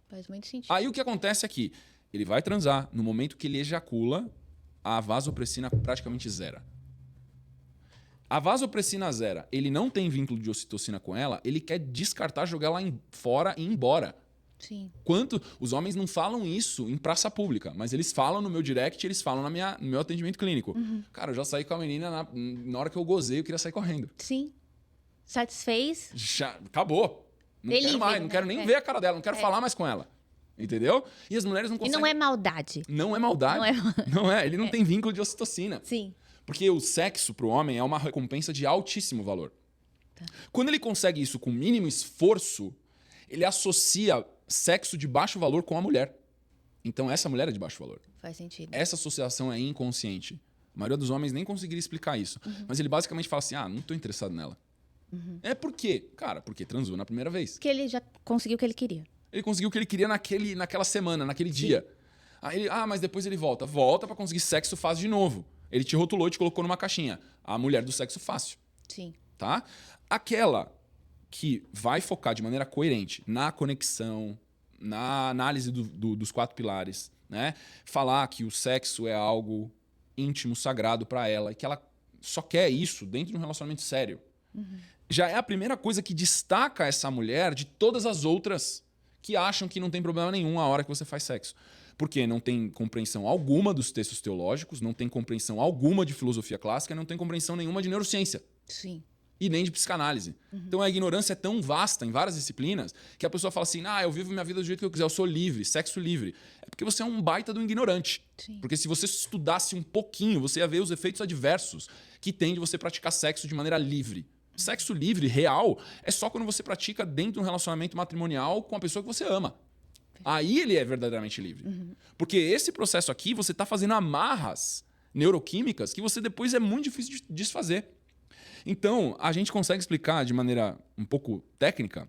Faz muito sentido. Aí o que acontece é que ele vai transar, no momento que ele ejacula, a vasopressina praticamente zera. A vasopressina zera, ele não tem vínculo de ocitocina com ela, ele quer descartar, jogar lá fora e ir embora. Sim. Os homens não falam isso em praça pública, mas eles falam no meu direct, eles falam no meu atendimento clínico. Cara, eu já saí com a menina na hora que eu gozei, eu queria sair correndo. Sim. Satisfez? Já acabou. Não quero Livre, mais, não quero nem ver a cara dela, não quero falar mais com ela. Entendeu? E as mulheres não conseguem... E não é maldade. Não é maldade. Não é. Ele não tem vínculo de ocitocina. Sim. Porque o sexo pro homem é uma recompensa de altíssimo valor. Tá. Quando ele consegue isso com mínimo esforço, ele associa sexo de baixo valor com a mulher. Então essa mulher é de baixo valor. Faz sentido. Essa associação é inconsciente. A maioria dos homens nem conseguiria explicar isso. Mas ele basicamente fala assim, não tô interessado nela. É por quê? Cara, porque transou na primeira vez. Que ele já conseguiu o que ele queria. Ele conseguiu o que ele queria naquela semana, naquele dia. Aí ele, mas depois ele volta. Volta pra conseguir sexo fácil de novo. Ele te rotulou e te colocou numa caixinha. A mulher do sexo fácil. Sim. Tá? Aquela que vai focar de maneira coerente na conexão, na análise dos 4 pilares, né? Falar que o sexo é algo íntimo, sagrado para ela e que ela só quer isso dentro de um relacionamento sério. Já é a primeira coisa que destaca essa mulher de todas as outras que acham que não tem problema nenhum a hora que você faz sexo. Porque não tem compreensão alguma dos textos teológicos, não tem compreensão alguma de filosofia clássica, não tem compreensão nenhuma de neurociência. Sim. E nem de psicanálise. Então a ignorância é tão vasta em várias disciplinas que a pessoa fala assim, eu vivo minha vida do jeito que eu quiser, eu sou livre, sexo livre. É porque você é um baita do ignorante. Sim. Porque se você estudasse um pouquinho, você ia ver os efeitos adversos que tem de você praticar sexo de maneira livre. Sexo livre, real, é só quando você pratica dentro de um relacionamento matrimonial com a pessoa que você ama. Aí ele é verdadeiramente livre. Porque esse processo aqui, você está fazendo amarras neuroquímicas que você depois é muito difícil de desfazer. Então, a gente consegue explicar de maneira um pouco técnica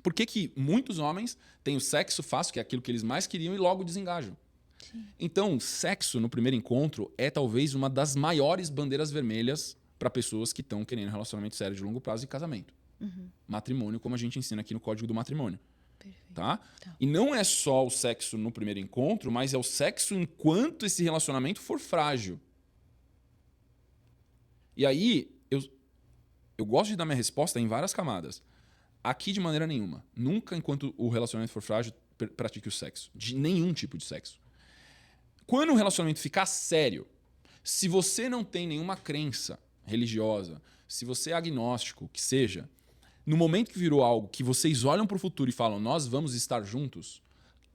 por que muitos homens têm o sexo fácil, que é aquilo que eles mais queriam, e logo desengajam. Sim. Então, sexo no primeiro encontro é talvez uma das maiores bandeiras vermelhas para pessoas que estão querendo relacionamento sério de longo prazo e casamento. Matrimônio, como a gente ensina aqui no Código do Matrimônio. Perfeito. Tá? E não é só o sexo no primeiro encontro, mas é o sexo enquanto esse relacionamento for frágil. E aí, eu gosto de dar minha resposta em várias camadas. Aqui, de maneira nenhuma. Nunca, enquanto o relacionamento for frágil, pratique o sexo. De nenhum tipo de sexo. Quando o relacionamento ficar sério, se você não tem nenhuma crença religiosa, se você é agnóstico, que seja, no momento que virou algo que vocês olham para o futuro e falam, nós vamos estar juntos,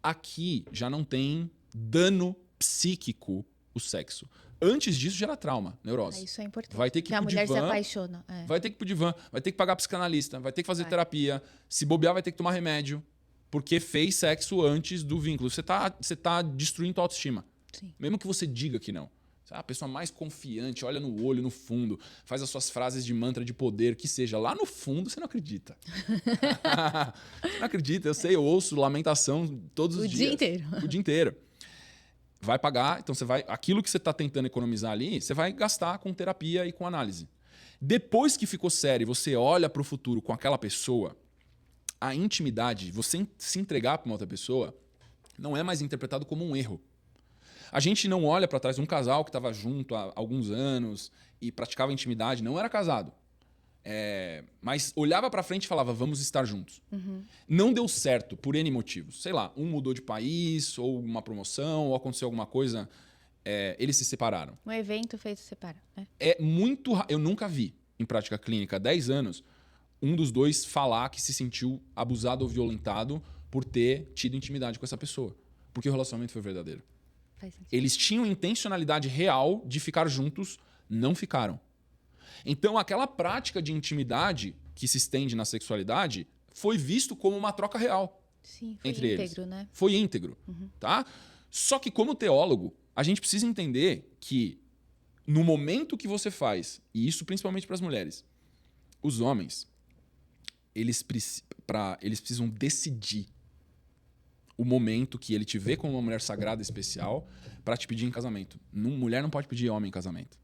aqui já não tem dano psíquico o sexo. Antes disso gera trauma, neurose. Isso é importante. Vai ter que ir a pro mulher se divã, apaixona. vai ter que ir pro divã, vai ter que pagar psicanalista, vai ter que fazer terapia. Se bobear, vai ter que tomar remédio. Porque fez sexo antes do vínculo. Você tá destruindo a autoestima. Sim. Mesmo que você diga que não. A pessoa mais confiante, olha no olho, no fundo, faz as suas frases de mantra de poder, que seja. Lá no fundo, você não acredita. Você não acredita, eu sei, eu ouço lamentação todos os dias. O dia inteiro. O dia inteiro. Vai pagar, então você vai. Aquilo que você está tentando economizar ali, você vai gastar com terapia e com análise. Depois que ficou sério, você olha para o futuro com aquela pessoa, a intimidade, você se entregar para uma outra pessoa, não é mais interpretado como um erro. A gente não olha para trás de um casal que estava junto há alguns anos e praticava intimidade, não era casado. Mas olhava para frente e falava, vamos estar juntos. Uhum. Não deu certo por N motivos. Sei lá, um mudou de país, ou uma promoção, ou aconteceu alguma coisa, eles se separaram. Um evento fez se separar, né? Eu nunca vi, em prática clínica, há 10 anos, um dos dois falar que se sentiu abusado ou violentado por ter tido intimidade com essa pessoa. Porque o relacionamento foi verdadeiro. Faz sentido. Eles tinham intencionalidade real de ficar juntos, não ficaram. Então, aquela prática de intimidade que se estende na sexualidade foi visto como uma troca real. Sim, foi entre íntegro, eles. né? Foi íntegro. Tá? Só que, como teólogo, a gente precisa entender que no momento que você faz, e isso principalmente para as mulheres, os homens, eles precisam decidir o momento que ele te vê como uma mulher sagrada especial para te pedir em casamento. Mulher não pode pedir homem em casamento.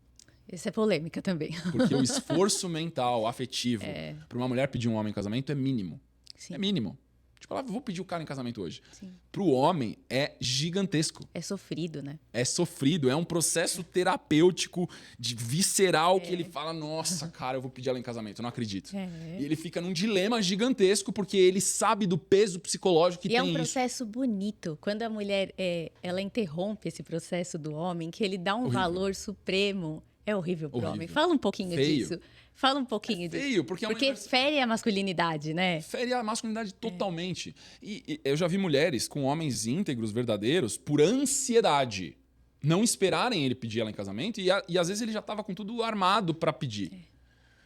Isso é polêmica também. Porque o esforço mental, afetivo, para uma mulher pedir um homem em casamento é mínimo. Sim. É mínimo. Tipo, ela, vou pedir o cara em casamento hoje. Sim. Para o homem é gigantesco. É sofrido, né? É sofrido, é um processo terapêutico, visceral, que ele fala, nossa, cara, eu vou pedir ela em casamento, eu não acredito. E ele fica num dilema gigantesco, porque ele sabe do peso psicológico que E tem é um isso. processo bonito. Quando a mulher ela interrompe esse processo do homem, que ele dá um valor supremo. É horrível pro homem. Fala um pouquinho disso. Fala um pouquinho disso. Feio, porque fere a masculinidade, né? Fere a masculinidade totalmente. E eu já vi mulheres com homens íntegros, verdadeiros, por ansiedade. Não esperarem ele pedir ela em casamento e às vezes ele já estava com tudo armado para pedir.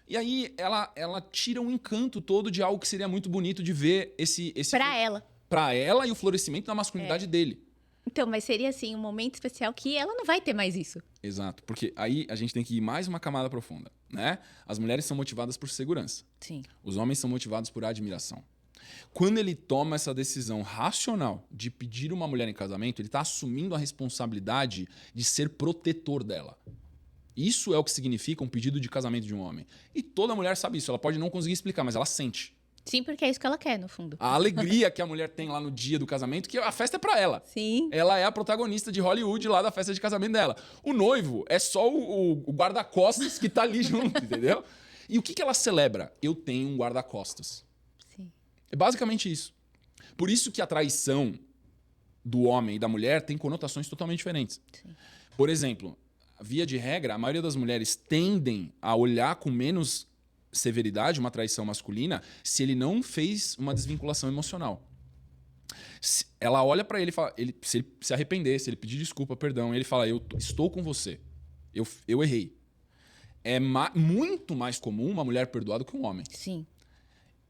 E aí ela tira um encanto todo de algo que seria muito bonito de ver esse Pra ela e o florescimento da masculinidade dele. Então, mas seria assim um momento especial que ela não vai ter mais isso. Exato, porque aí a gente tem que ir mais uma camada profunda, né? As mulheres são motivadas por segurança. Sim. Os homens são motivados por admiração. Quando ele toma essa decisão racional de pedir uma mulher em casamento, ele está assumindo a responsabilidade de ser protetor dela. Isso é o que significa um pedido de casamento de um homem. E toda mulher sabe isso. Ela pode não conseguir explicar, mas ela sente. Sim, porque é isso que ela quer, no fundo. A alegria que a mulher tem lá no dia do casamento, que a festa é pra ela. Sim. Ela é a protagonista de Hollywood lá da festa de casamento dela. O noivo é só o guarda-costas que tá ali junto, entendeu? E o que ela celebra? Eu tenho um guarda-costas. Sim. É basicamente isso. Por isso que a traição do homem e da mulher tem conotações totalmente diferentes. Sim. Por exemplo, via de regra, a maioria das mulheres tendem a olhar com menos severidade uma traição masculina se ele não fez uma desvinculação emocional. Ela olha pra ele e fala, se ele se arrepender, se ele pedir desculpa, perdão, ele fala, eu estou com você, eu errei. É muito mais comum uma mulher perdoar do que um homem. Sim.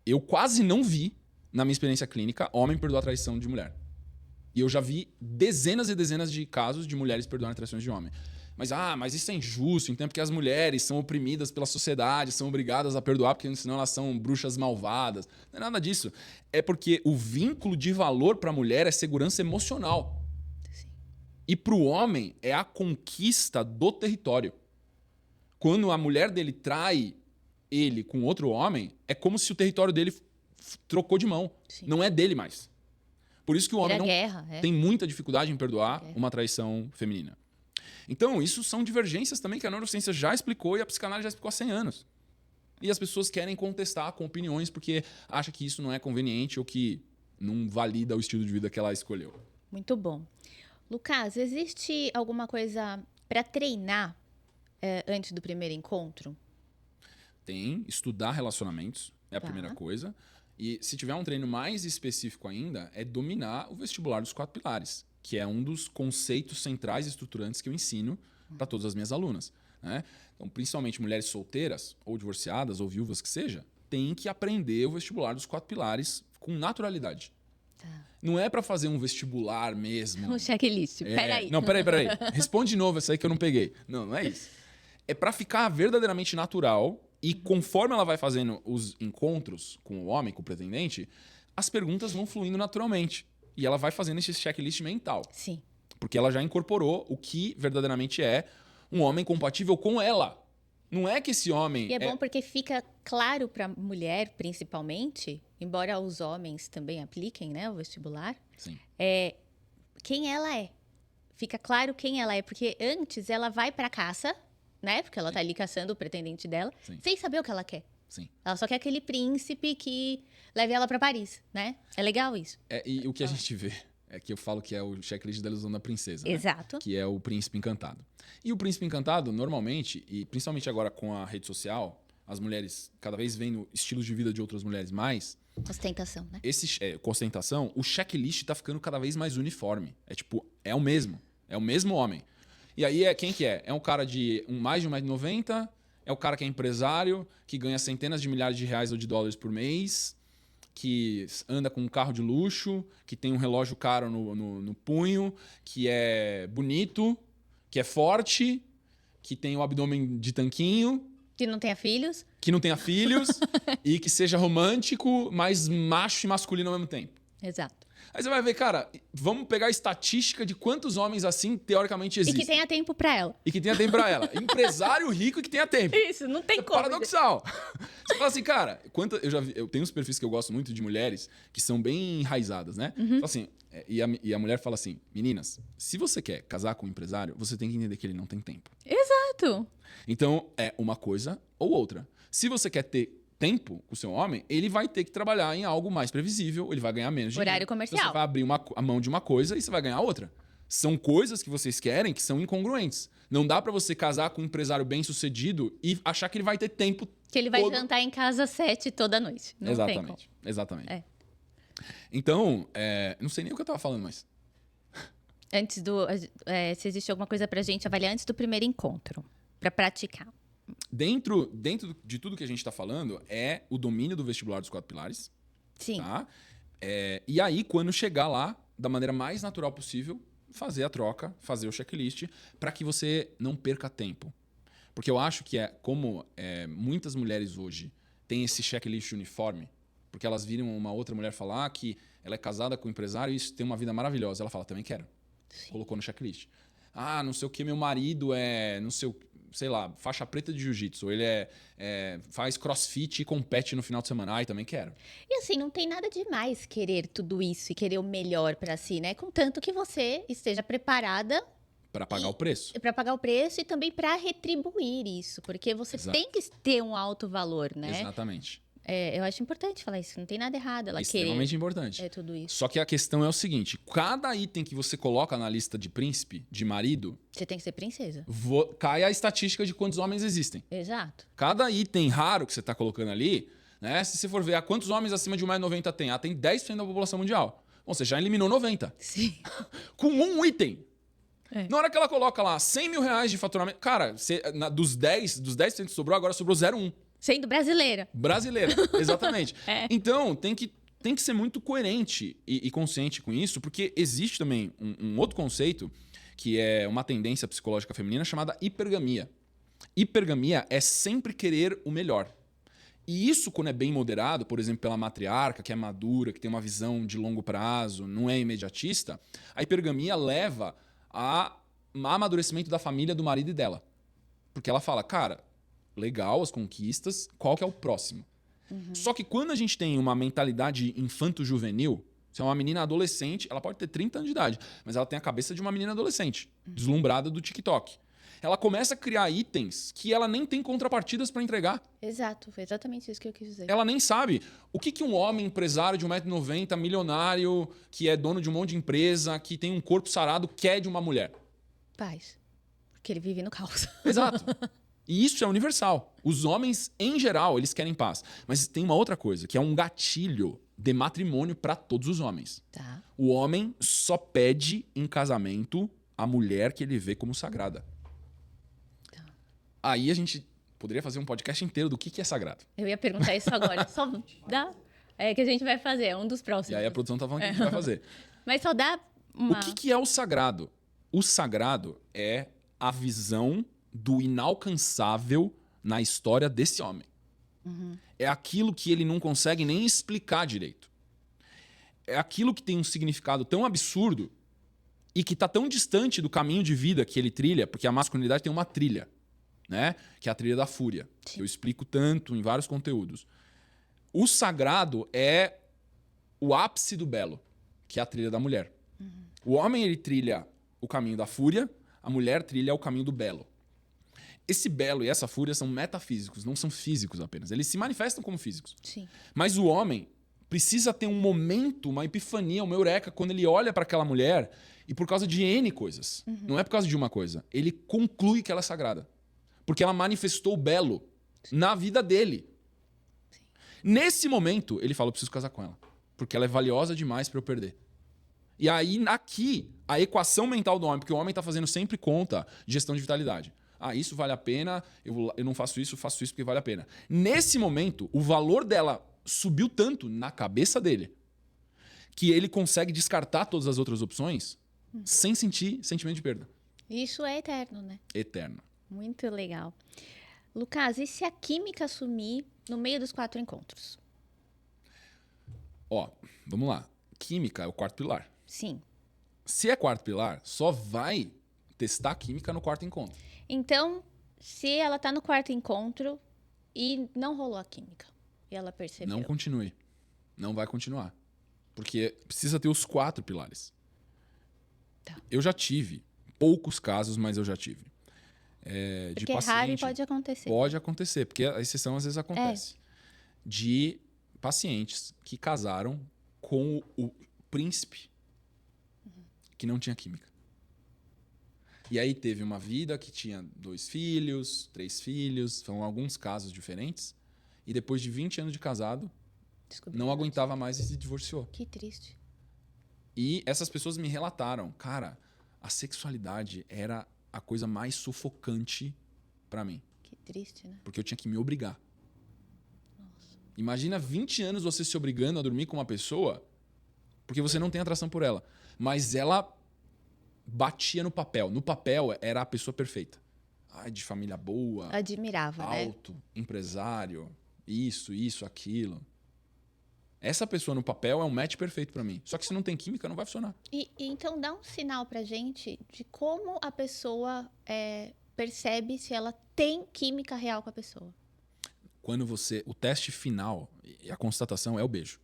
Eu quase não vi, na minha experiência clínica, homem perdoar a traição de mulher. E eu já vi dezenas e dezenas de casos de mulheres perdoarem traições de homem. Mas isso é injusto, então é porque as mulheres são oprimidas pela sociedade, são obrigadas a perdoar, porque senão elas são bruxas malvadas. Não é nada disso. É porque o vínculo de valor para a mulher é segurança emocional. Sim. E para o homem é a conquista do território. Quando a mulher dele trai ele com outro homem, é como se o território dele trocou de mão. Sim. Não é dele mais. Por isso que o homem tem muita dificuldade em perdoar uma traição feminina. Então, isso são divergências também que a neurociência já explicou e a psicanálise já explicou há 100 anos. E as pessoas querem contestar com opiniões porque acham que isso não é conveniente ou que não valida o estilo de vida que ela escolheu. Muito bom. Lucas, existe alguma coisa para treinar antes do primeiro encontro? Tem, estudar relacionamentos é a primeira coisa. E se tiver um treino mais específico ainda, é dominar o vestibular dos 4 pilares, que é um dos conceitos centrais e estruturantes que eu ensino para todas as minhas alunas. Né? Então, principalmente mulheres solteiras, ou divorciadas, ou viúvas que seja, tem que aprender o vestibular dos 4 pilares com naturalidade. Não é para fazer um vestibular mesmo. Um checklist. Peraí. Não, peraí. Responde de novo essa aí que eu não peguei. Não é isso. É para ficar verdadeiramente natural e conforme ela vai fazendo os encontros com o homem, com o pretendente, as perguntas vão fluindo naturalmente. E ela vai fazendo esse checklist mental. Sim. Porque ela já incorporou o que verdadeiramente é um homem compatível com ela. Não é que esse homem... E é bom porque fica claro para a mulher, principalmente, embora os homens também apliquem, né, o vestibular, Sim. Quem ela é. Fica claro quem ela é, porque antes ela vai para caça, né, porque ela tá ali caçando o pretendente dela, sem saber o que ela quer. Sim. Ela só quer aquele príncipe que leve ela para Paris, né? É legal isso. E o que a gente vê é que eu falo que é o checklist da ilusão da princesa. Né? Exato. Que é o príncipe encantado. E o príncipe encantado, normalmente, e principalmente agora com a rede social, as mulheres cada vez vendo estilos de vida de outras mulheres mais... Ostentação, né? Com ostentação, o checklist tá ficando cada vez mais uniforme. É o mesmo. É o mesmo homem. E aí, quem que é? É um cara de mais de 1,90 m, é o cara que é empresário, que ganha centenas de milhares de reais ou de dólares por mês, que anda com um carro de luxo, que tem um relógio caro no punho, que é bonito, que é forte, que tem o abdômen de tanquinho. Que não tenha filhos. Que não tenha filhos e que seja romântico, mas macho e masculino ao mesmo tempo. Exato. Aí você vai ver, cara, vamos pegar a estatística de quantos homens assim teoricamente existem. E que tenha tempo pra ela. Empresário rico e que tenha tempo. Isso, não tem como. Paradoxal. Você fala assim, cara, eu tenho uns perfis que eu gosto muito de mulheres que são bem enraizadas, né? Fala assim, e a mulher fala assim, meninas, se você quer casar com um empresário, você tem que entender que ele não tem tempo. Exato. Então, é uma coisa ou outra. Se você quer ter tempo com o seu homem, ele vai ter que trabalhar em algo mais previsível, ele vai ganhar menos dinheiro. Horário comercial. Você vai abrir a mão de uma coisa e você vai ganhar outra. São coisas que vocês querem que são incongruentes. Não dá pra você casar com um empresário bem-sucedido e achar que ele vai ter tempo que ele vai todo... jantar em casa às 7 toda noite. Não tem como. Exatamente. Então, não sei nem o que eu tava falando, mas... Antes se existe alguma coisa pra gente avaliar antes do primeiro encontro, pra praticar. Dentro de tudo que a gente está falando é o domínio do vestibular dos 4 pilares. Sim. Tá? E aí, quando chegar lá, da maneira mais natural possível, fazer a troca, fazer o checklist, para que você não perca tempo. Porque eu acho que como muitas mulheres hoje têm esse checklist uniforme, porque elas viram uma outra mulher falar que ela é casada com um empresário e isso tem uma vida maravilhosa. Ela fala, também quero. Sim. Colocou no checklist. Ah, não sei o que, meu marido não sei o sei lá, faixa preta de jiu-jitsu. Ele faz crossfit e compete no final de semana. Ai, também quero. E assim, não tem nada demais querer tudo isso e querer o melhor pra si, né? Contanto que você esteja preparada para pagar o preço. Para pagar o preço e também para retribuir isso. Porque você tem que ter um alto valor, né? Exatamente. Eu acho importante falar isso. Não tem nada errado ela querer. Extremamente importante. É tudo isso. Só que a questão é o seguinte. Cada item que você coloca na lista de príncipe, de marido... Você tem que ser princesa. Cai a estatística de quantos homens existem. Exato. Cada item raro que você está colocando ali, né? Se você for ver quantos homens acima de 1,90 m tem? Tem 10% da população mundial. Bom, você já eliminou 90. Sim. Com um item. Na hora que ela coloca lá 100 mil reais de faturamento... Cara, dos 10% que sobrou, agora sobrou 0,1. Sendo brasileira. Brasileira, exatamente. Então, tem que ser muito coerente e consciente com isso, porque existe também um outro conceito, que é uma tendência psicológica feminina chamada hipergamia. Hipergamia é sempre querer o melhor. E isso, quando é bem moderado, por exemplo, pela matriarca, que é madura, que tem uma visão de longo prazo, não é imediatista, a hipergamia leva a amadurecimento da família, do marido e dela. Porque ela fala, cara... legal as conquistas, qual que é o próximo? Só que quando a gente tem uma mentalidade infanto-juvenil, se é uma menina adolescente, ela pode ter 30 anos de idade, mas ela tem a cabeça de uma menina adolescente, deslumbrada do TikTok. Ela começa a criar itens que ela nem tem contrapartidas para entregar. Exato, foi exatamente isso que eu quis dizer. Ela nem sabe o que um homem empresário de 1,90 m, milionário, que é dono de um monte de empresa, que tem um corpo sarado, quer de uma mulher. Paz. Porque ele vive no caos. Exato. E isso é universal. Os homens, em geral, eles querem paz. Mas tem uma outra coisa, que é um gatilho de matrimônio para todos os homens. Tá. O homem só pede em casamento a mulher que ele vê como sagrada. Tá. Aí a gente poderia fazer um podcast inteiro do que é sagrado. Eu ia perguntar isso agora. Só dá... É que a gente vai fazer, é um dos próximos. E aí a produção tá falando que a gente vai fazer. Mas só dá uma... O que é o sagrado? O sagrado é a visão do inalcançável na história desse homem. É aquilo que ele não consegue nem explicar direito. É aquilo que tem um significado tão absurdo e que está tão distante do caminho de vida que ele trilha, porque a masculinidade tem uma trilha, né? Que é a trilha da fúria. Sim. Eu explico tanto em vários conteúdos. O sagrado é o ápice do belo, que é a trilha da mulher. O homem, ele trilha o caminho da fúria, a mulher trilha o caminho do belo. Esse belo e essa fúria são metafísicos, não são físicos apenas. Eles se manifestam como físicos. Sim. Mas o homem precisa ter um momento, uma epifania, uma eureka, quando ele olha para aquela mulher e por causa de N coisas. Não é por causa de uma coisa. Ele conclui que ela é sagrada. Porque ela manifestou o belo na vida dele. Nesse momento, ele fala, eu preciso casar com ela. Porque ela é valiosa demais para eu perder. E aí, aqui, a equação mental do homem, porque o homem está fazendo sempre conta de gestão de vitalidade. Ah, isso vale a pena, eu não faço isso porque vale a pena. Nesse momento, o valor dela subiu tanto na cabeça dele que ele consegue descartar todas as outras opções sem sentir sentimento de perda. Isso é eterno, né? Eterno. Muito legal. Lucas, e se a química sumir no meio dos 4 encontros? Ó, vamos lá. Química é o quarto pilar. Sim. Se é quarto pilar, só vai testar química no quarto encontro. Então, se ela tá no 4º encontro e não rolou a química, e ela percebeu. Não continue. Não vai continuar. Porque precisa ter os 4 pilares. Tá. Eu já tive. Poucos casos, mas eu já tive. De Porque é raro e pode acontecer. Pode acontecer, porque a exceção às vezes acontece. De pacientes que casaram com o príncipe que não tinha química. E aí teve uma vida que tinha 2 filhos, 3 filhos, foram alguns casos diferentes. E depois de 20 anos de casado, Descobriu não mais. aguentava mais e se divorciou. Que triste. E essas pessoas me relataram, cara, a sexualidade era a coisa mais sufocante pra mim. Que triste, né? Porque eu tinha que me obrigar. Nossa. Imagina 20 anos você se obrigando a dormir com uma pessoa porque você não tem atração por ela. Mas ela batia no papel. No papel era a pessoa perfeita. Ai, de família boa, Admirava, né? alto, empresário, isso, aquilo. Essa pessoa no papel é um match perfeito pra mim. Só que se não tem química, não vai funcionar. E então dá um sinal pra gente de como a pessoa percebe se ela tem química real com a pessoa. Quando o teste final e a constatação é o beijo.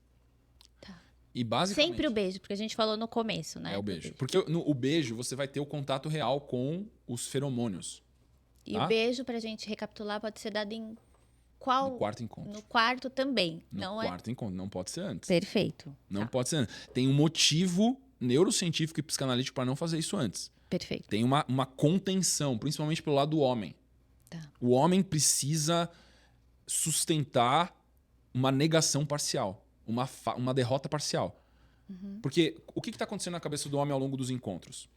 Tá. E basicamente Sempre o beijo, porque a gente falou no começo, né? é o beijo. Porque o beijo você vai ter o contato real com os feromônios. E Tá? o beijo, pra gente recapitular, pode ser dado em qual? No quarto encontro. No quarto também. No não quarto encontro. Não pode ser antes. Perfeito. Não Tá. pode ser antes. Tem um motivo neurocientífico e psicanalítico para não fazer isso antes. Perfeito. Tem uma contenção, principalmente pelo lado do homem. Tá. O homem precisa sustentar uma negação parcial, uma derrota parcial. Porque o que está acontecendo na cabeça do homem ao longo dos encontros?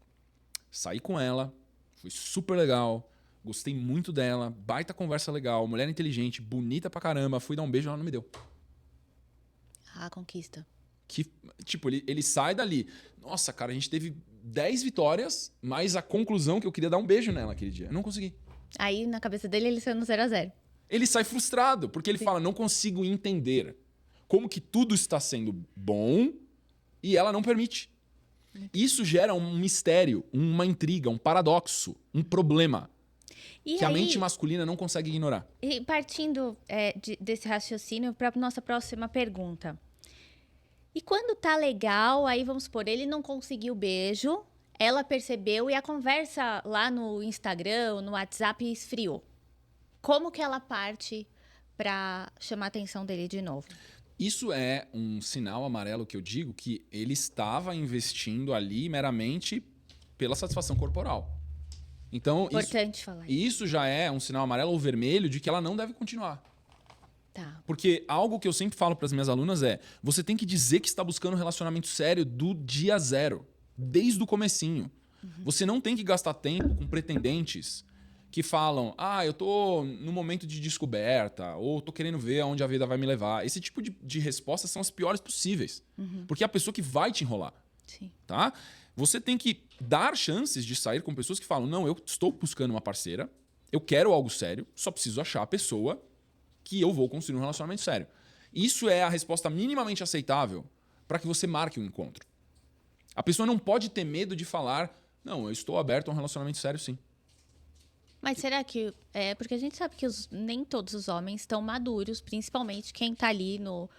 Saí com ela, foi super legal, gostei muito dela, baita conversa legal, mulher inteligente, bonita pra caramba, fui dar um beijo e ela não me deu. Ah, conquista. Que, tipo, ele sai dali. Nossa, cara, a gente teve 10 vitórias, mas a conclusão que eu queria dar um beijo nela aquele dia. Eu não consegui. Aí, na cabeça dele, ele saiu no 0-0. Ele sai frustrado, porque ele fala, não consigo entender como que tudo está sendo bom e ela não permite. Isso gera um mistério, uma intriga, um paradoxo, um problema E que a aí, mente masculina não consegue ignorar. e partindo desse raciocínio para nossa próxima pergunta. E quando tá legal, aí vamos supor, ele não conseguiu o beijo, ela percebeu e a conversa lá no Instagram, no WhatsApp esfriou. Como que ela parte para chamar a atenção dele de novo? Isso é um sinal amarelo que eu digo que ele estava investindo ali meramente pela satisfação corporal. Então, Importante falar isso. isso já é um sinal amarelo ou vermelho de que ela não deve continuar. Tá. Porque algo que eu sempre falo para as minhas alunas é: você tem que dizer que está buscando um relacionamento sério do dia zero, desde o comecinho. Você não tem que gastar tempo com pretendentes que falam: eu tô no momento de descoberta, ou tô querendo ver aonde a vida vai me levar. Esse tipo de respostas são as piores possíveis. Porque é a pessoa que vai te enrolar. Sim. Tá? Você tem que dar chances de sair com pessoas que falam: não, eu estou buscando uma parceira, eu quero algo sério, só preciso achar a pessoa que eu vou construir um relacionamento sério. Isso é a resposta minimamente aceitável para que você marque um encontro. A pessoa não pode ter medo de falar: não, eu estou aberto a um relacionamento sério, sim. Mas será que... porque a gente sabe que nem todos os homens estão maduros, principalmente quem tá ali no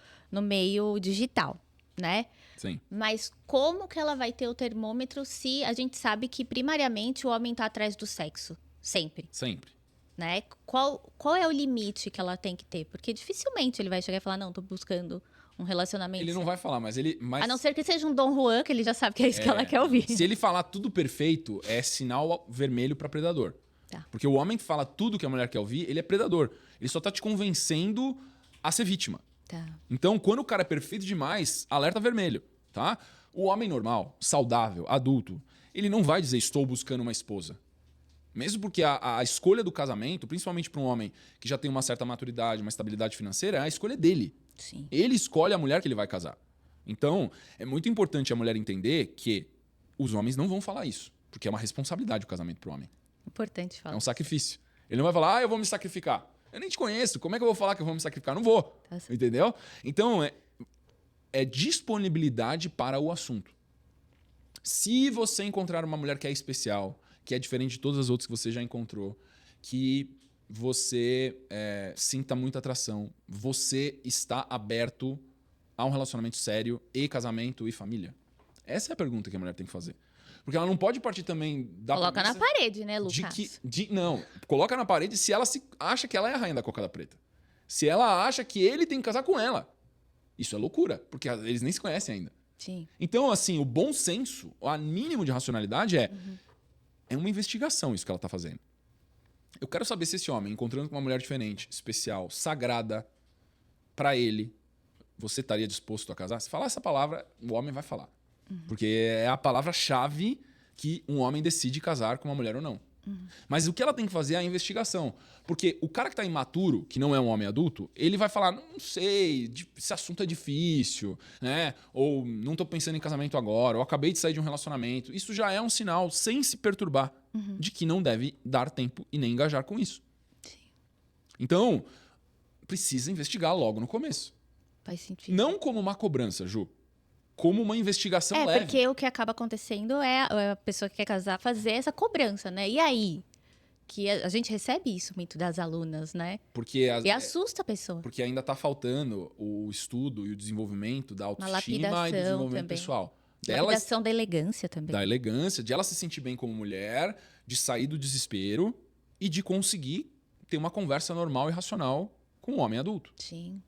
meio digital, né? Sim. Mas como que ela vai ter o termômetro se a gente sabe que primariamente o homem tá atrás do sexo? Sempre. Sempre. Né? Qual é o limite que ela tem que ter? Porque dificilmente ele vai chegar e falar: não, tô buscando um relacionamento. Ele não vai falar, mas A não ser que seja um Dom Juan, que ele já sabe que é isso que ela quer ouvir. Se ele falar tudo perfeito, é sinal vermelho para predador. Tá. Porque o homem que fala tudo que a mulher quer ouvir, ele é predador. Ele só tá te convencendo a ser vítima. Tá. Então, quando o cara é perfeito demais, alerta vermelho, tá? O homem normal, saudável, adulto, ele não vai dizer: estou buscando uma esposa. Mesmo porque a escolha do casamento, principalmente para um homem que já tem uma certa maturidade, uma estabilidade financeira, é a escolha dele. Sim. Ele escolhe a mulher que ele vai casar. Então, é muito importante a mulher entender que os homens não vão falar isso, porque é uma responsabilidade o casamento para o homem. Importante falar. É um sacrifício. Ele não vai falar: eu vou me sacrificar. Eu nem te conheço, como é que eu vou falar que eu vou me sacrificar? Não vou. Tá certo. Entendeu? Então, é disponibilidade para o assunto. Se você encontrar uma mulher que é especial, que é diferente de todas as outras que você já encontrou, que você sinta muita atração, você está aberto a um relacionamento sério e casamento e família? Essa é a pergunta que a mulher tem que fazer. Porque ela não pode partir também da Coloca na premissa parede, né, Lucas? não, coloca na parede se ela acha que ela é a rainha da cocada preta. Se ela acha que ele tem que casar com ela. Isso é loucura, porque eles nem se conhecem ainda. Sim. Então, assim, o bom senso, o mínimo de racionalidade é uma investigação isso que ela está fazendo. Eu quero saber se esse homem, encontrando com uma mulher diferente, especial, sagrada, para ele, você estaria disposto a casar? Se falar essa palavra, o homem vai falar. Porque é a palavra-chave que um homem decide casar com uma mulher ou não. Mas o que ela tem que fazer é a investigação. Porque o cara que está imaturo, que não é um homem adulto, ele vai falar: não sei, esse assunto é difícil, né? Ou não estou pensando em casamento agora, ou acabei de sair de um relacionamento. Isso já é um sinal, sem se perturbar, de que não deve dar tempo e nem engajar com isso. Sim. Então, precisa investigar logo no começo. Faz sentido. Não como uma cobrança, Ju. Como uma investigação leve. Porque o que acaba acontecendo é a pessoa que quer casar fazer essa cobrança, né? E aí? Que a gente recebe isso muito das alunas, né? E assusta a pessoa. Porque ainda está faltando o estudo e o desenvolvimento da autoestima e do lapidação desenvolvimento também. pessoal. Lapidação da elegância também. Da elegância, de ela se sentir bem como mulher, de sair do desespero e de conseguir ter uma conversa normal e racional com um homem adulto. Sim.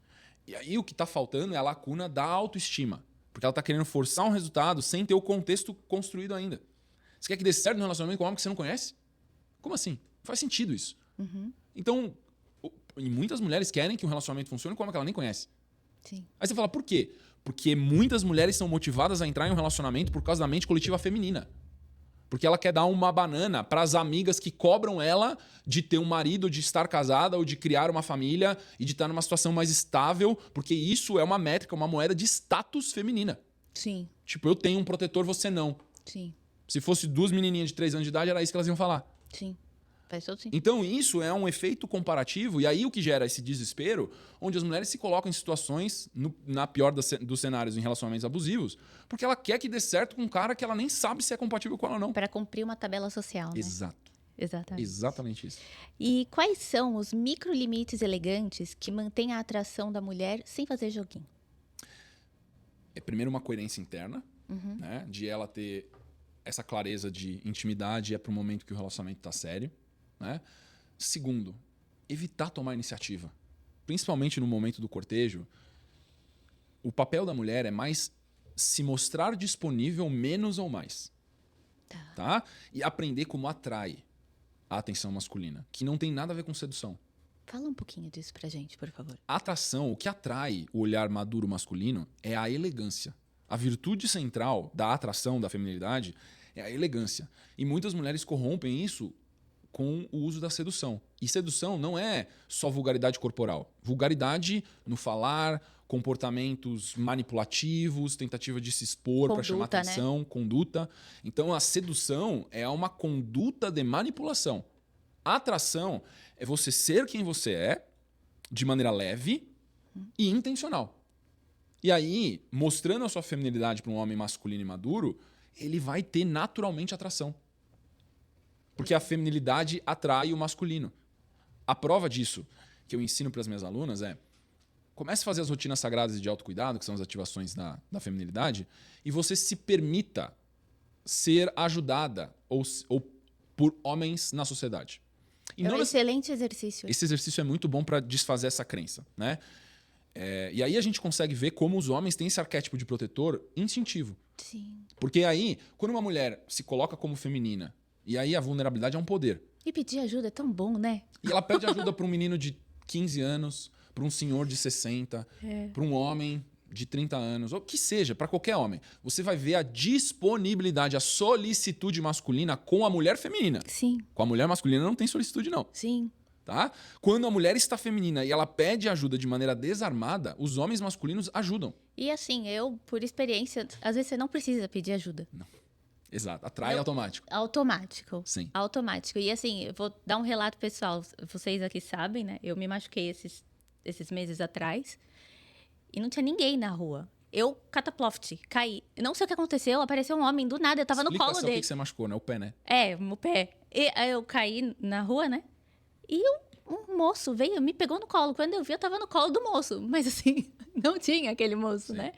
E aí o que está faltando é a lacuna da autoestima. Porque ela está querendo forçar um resultado sem ter o contexto construído ainda. Você quer que dê certo no relacionamento com um homem que você não conhece? Como assim? Não faz sentido isso. Então, e muitas mulheres querem que um relacionamento funcione com um homem que ela nem conhece. Sim. Aí você fala: por quê? Porque muitas mulheres são motivadas a entrar em um relacionamento por causa da mente coletiva feminina. Porque ela quer dar uma banana para as amigas que cobram ela de ter um marido, de estar casada ou de criar uma família e de estar numa situação mais estável, porque isso é uma métrica, uma moeda de status feminina. Sim. Tipo, eu tenho um protetor, você não. Sim. Se fosse 2 menininhas de 3 anos de idade, era isso que elas iam falar. Sim. Faz todo sentido. Então, isso é um efeito comparativo, e aí o que gera esse desespero, onde as mulheres se colocam em situações, na pior dos cenários, em relacionamentos abusivos, porque ela quer que dê certo com um cara que ela nem sabe se é compatível com ela ou não. Para cumprir uma tabela social, né? Exato. Exatamente. Exatamente isso. E quais são os microlimites elegantes que mantêm a atração da mulher sem fazer joguinho? É primeiro uma coerência interna, né? De ela ter essa clareza de intimidade, é para o momento que o relacionamento está sério. Né? Segundo, evitar tomar iniciativa. Principalmente no momento do cortejo, o papel da mulher é mais se mostrar disponível menos ou mais. Tá? E aprender como atrai. a atenção masculina, que não tem nada a ver com sedução. Fala um pouquinho disso pra gente, por favor. A atração, o que atrai o olhar maduro masculino é a elegância. A virtude central da atração, da feminilidade, é a elegância. E muitas mulheres corrompem isso com o uso da sedução. E sedução não é só vulgaridade corporal. Vulgaridade no falar, comportamentos manipulativos, tentativa de se expor para chamar atenção, né? Conduta. Então, a sedução é uma conduta de manipulação. A atração é você ser quem você é, de maneira leve e intencional. E aí, mostrando a sua feminilidade para um homem masculino e maduro, ele vai ter naturalmente atração. Porque a feminilidade atrai o masculino. A prova disso que eu ensino para as minhas alunas é: comece a fazer as rotinas sagradas de autocuidado, que são as ativações da feminilidade, e você se permita ser ajudada ou por homens na sociedade. É um excelente exercício. Esse exercício é muito bom para desfazer essa crença, né? E aí a gente consegue ver como os homens têm esse arquétipo de protetor instintivo. Sim. Porque aí, quando uma mulher se coloca como feminina, e aí a vulnerabilidade é um poder. E pedir ajuda é tão bom, né? E ela pede ajuda para um menino de 15 anos, para um senhor de 60, para um homem de 30 anos, ou que seja, para qualquer homem. Você vai ver a disponibilidade, a solicitude masculina com a mulher feminina. Sim. Com a mulher masculina não tem solicitude, não. Sim. Tá? Quando a mulher está feminina e ela pede ajuda de maneira desarmada, os homens masculinos ajudam. E assim, eu, por experiência, às vezes você não precisa pedir ajuda. Não. Exato. Atrai automático. Automático. Sim. Automático. E assim, eu vou dar um relato pessoal. Vocês aqui sabem, né? Eu me machuquei esses meses atrás e não tinha ninguém na rua. Eu, cataploft, caí. Não sei o que aconteceu, apareceu um homem do nada, eu tava no colo dele. O que você machucou, né? O pé, né? O pé. E aí eu caí na rua, né? E um moço veio, me pegou no colo. Quando eu vi, eu tava no colo do moço. Mas assim, não tinha aquele moço, Sim. né?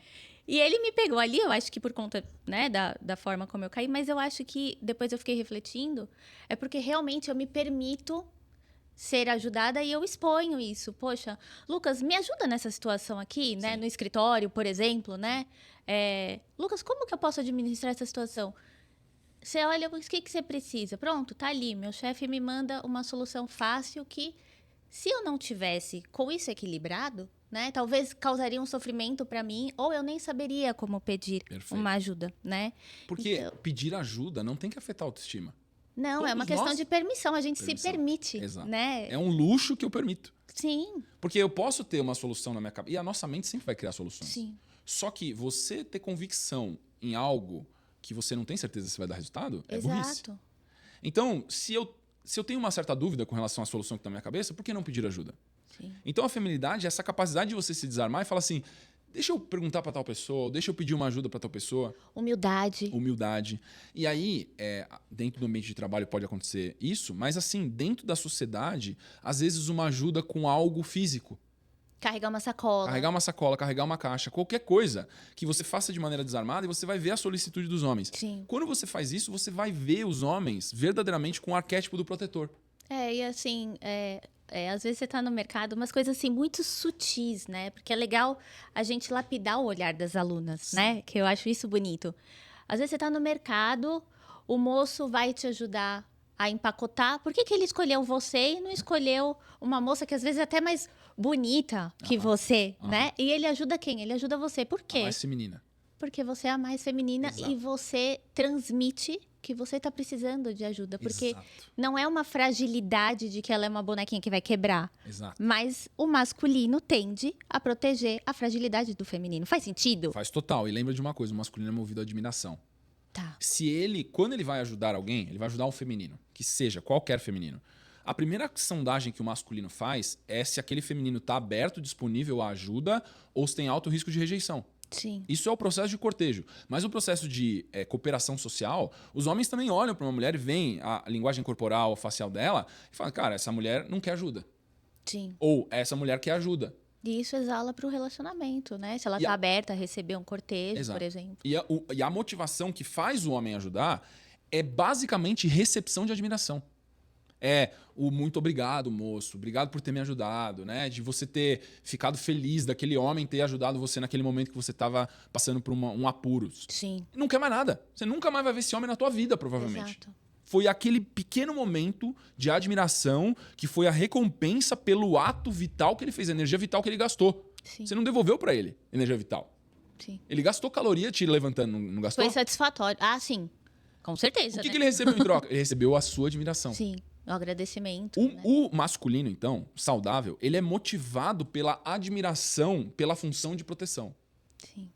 E ele me pegou ali, eu acho que por conta, né, da forma como eu caí. Mas eu acho que depois eu fiquei refletindo. É porque realmente eu me permito ser ajudada e eu exponho isso. Poxa, Lucas, me ajuda nessa situação aqui, né? Sim. No escritório, por exemplo, né? Lucas, como que eu posso administrar essa situação? Você olha, o que você precisa? Pronto, tá ali. Meu chefe me manda uma solução fácil que, se eu não tivesse com isso equilibrado, né? Talvez causaria um sofrimento para mim, ou eu nem saberia como pedir uma ajuda, né? Porque pedir ajuda não tem que afetar a autoestima. Não, Todos é uma questão nós... de permissão. A gente se permite, Exato. né? É um luxo que eu permito. Sim. Porque eu posso ter uma solução na minha cabeça. E a nossa mente sempre vai criar soluções. Sim. Só que você ter convicção em algo que você não tem certeza se vai dar resultado, é burrice. Exato. Então, se eu tenho uma certa dúvida com relação à solução que está na minha cabeça, por que não pedir ajuda? Sim. Então, a feminilidade é essa capacidade de você se desarmar e falar assim: deixa eu perguntar para tal pessoa, deixa eu pedir uma ajuda para tal pessoa. Humildade. E aí, dentro do ambiente de trabalho pode acontecer isso, mas assim, dentro da sociedade, às vezes uma ajuda com algo físico. Carregar uma sacola. Carregar uma caixa, qualquer coisa que você faça de maneira desarmada e você vai ver a solicitude dos homens. Sim. Quando você faz isso, você vai ver os homens verdadeiramente com o arquétipo do protetor. E assim, às vezes você tá no mercado, umas coisas assim muito sutis, né? Porque é legal a gente lapidar o olhar das alunas, sim, né? Que eu acho isso bonito. Às vezes você tá no mercado, o moço vai te ajudar a empacotar. Por que ele escolheu você e não escolheu uma moça que às vezes é até mais bonita que você, né? E ele ajuda quem? Ele ajuda você. Por quê? A mais feminina. Porque você é a mais feminina. Exato. E você transmite que você está precisando de ajuda. Porque exato, não é uma fragilidade de que ela é uma bonequinha que vai quebrar. Exato. Mas o masculino tende a proteger a fragilidade do feminino. Faz sentido? Faz total. E lembra de uma coisa, o masculino é movido à admiração. Tá. Quando ele vai ajudar alguém, ele vai ajudar um feminino, que seja qualquer feminino. A primeira sondagem que o masculino faz é se aquele feminino está aberto, disponível à ajuda ou se tem alto risco de rejeição. Sim. Isso é o processo de cortejo. Mas o processo de cooperação social, os homens também olham para uma mulher e veem a linguagem corporal, facial dela e falam, cara, essa mulher não quer ajuda. Sim. Ou essa mulher quer ajuda. E isso exala para o relacionamento, né? Se ela está aberta a receber um cortejo, exato, por exemplo. E a motivação que faz o homem ajudar é basicamente recepção de admiração. É o muito obrigado, moço. Obrigado por ter me ajudado, né? De você ter ficado feliz daquele homem ter ajudado você naquele momento que você estava passando por um apuro. Sim. Não quer mais nada. Você nunca mais vai ver esse homem na tua vida, provavelmente. Exato. foi aquele pequeno momento de admiração que foi a recompensa pelo ato vital que ele fez, a energia vital que ele gastou. Sim. Você não devolveu para ele energia vital. Sim. Ele gastou caloria te levantando, não gastou? Foi satisfatório. Ah, sim. Com certeza. O que ele recebeu em troca? Ele recebeu a sua admiração. Sim, o agradecimento. O masculino, então, saudável, ele é motivado pela admiração, pela função de proteção. Sim.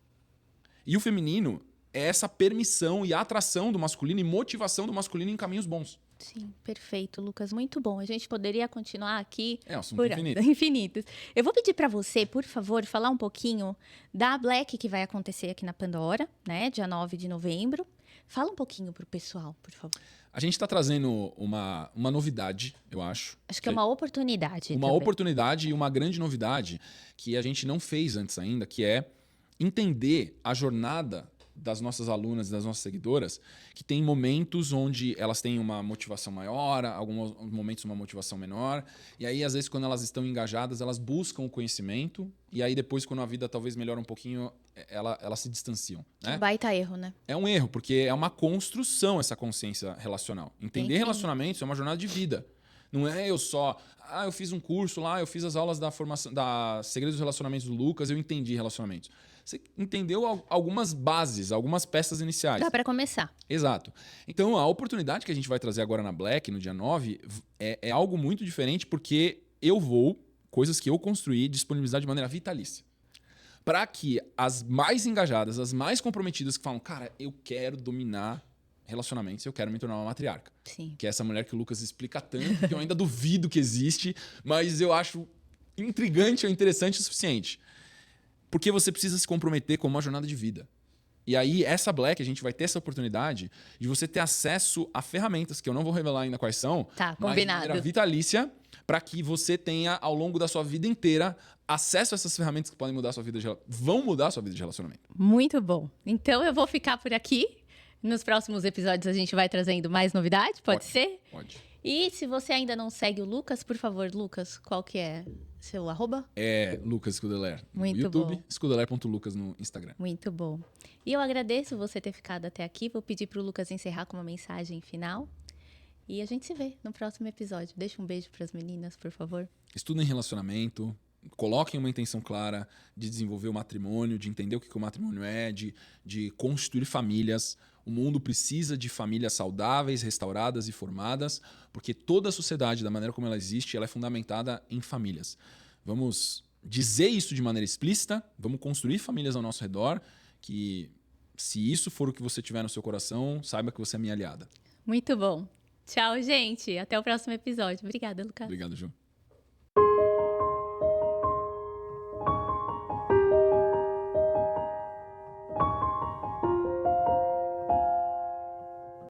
E o feminino é essa permissão e atração do masculino e motivação do masculino em caminhos bons. Sim, perfeito, Lucas. Muito bom. A gente poderia continuar aqui É um assunto por infinito. infinitos. Eu vou pedir para você, por favor, falar um pouquinho da Black que vai acontecer aqui na Pandora, né? Dia 9 de novembro. Fala um pouquinho pro pessoal, por favor. A gente está trazendo uma novidade, eu acho. Acho que é uma oportunidade. Uma também. oportunidade e uma grande novidade que a gente não fez antes ainda, que é entender a jornada das nossas alunas, das nossas seguidoras, que tem momentos onde elas têm uma motivação maior, alguns momentos uma motivação menor, e aí às vezes quando elas estão engajadas, elas buscam o conhecimento, e aí depois quando a vida talvez melhora um pouquinho, elas se distanciam. Né? Baita erro, né? É um erro, porque é uma construção essa consciência relacional. Entender relacionamentos é uma jornada de vida. Não é eu só, eu fiz um curso lá, eu fiz as aulas da formação da Segredos dos Relacionamentos do Lucas, eu entendi relacionamentos. Você entendeu algumas bases, algumas peças iniciais. Dá para começar. Exato. Então, a oportunidade que a gente vai trazer agora na Black, no dia 9, é algo muito diferente, porque coisas que eu construí, disponibilizar de maneira vitalícia. Para que as mais engajadas, as mais comprometidas que falam, cara, eu quero dominar relacionamentos, eu quero me tornar uma matriarca. Sim. Que é essa mulher que o Lucas explica tanto, que eu ainda duvido que existe, mas eu acho intrigante ou interessante o suficiente. Porque você precisa se comprometer com uma jornada de vida. E aí, essa Black, a gente vai ter essa oportunidade de você ter acesso a ferramentas, que eu não vou revelar ainda quais são, Tá, mas de combinado. maneira vitalícia, para que você tenha, ao longo da sua vida inteira, acesso a essas ferramentas que podem mudar a sua vida vão mudar a sua vida de relacionamento. Muito bom. Então, eu vou ficar por aqui. Nos próximos episódios, a gente vai trazendo mais novidades, pode ser? Pode. E se você ainda não segue o Lucas, por favor, Lucas, qual que é seu arroba? É Lucas Scudeler no Muito YouTube, bom. scudeler.lucas no Instagram. Muito bom. E eu agradeço você ter ficado até aqui. Vou pedir para o Lucas encerrar com uma mensagem final. E a gente se vê no próximo episódio. Deixa um beijo para as meninas, por favor. Estudem relacionamento, coloquem uma intenção clara de desenvolver o matrimônio, de entender o que o matrimônio é, de constituir famílias. O mundo precisa de famílias saudáveis, restauradas e formadas, porque toda a sociedade, da maneira como ela existe, ela é fundamentada em famílias. Vamos dizer isso de maneira explícita, vamos construir famílias ao nosso redor, que se isso for o que você tiver no seu coração, saiba que você é minha aliada. Muito bom. Tchau, gente. Até o próximo episódio. Obrigada, Lucas. Obrigado, Ju.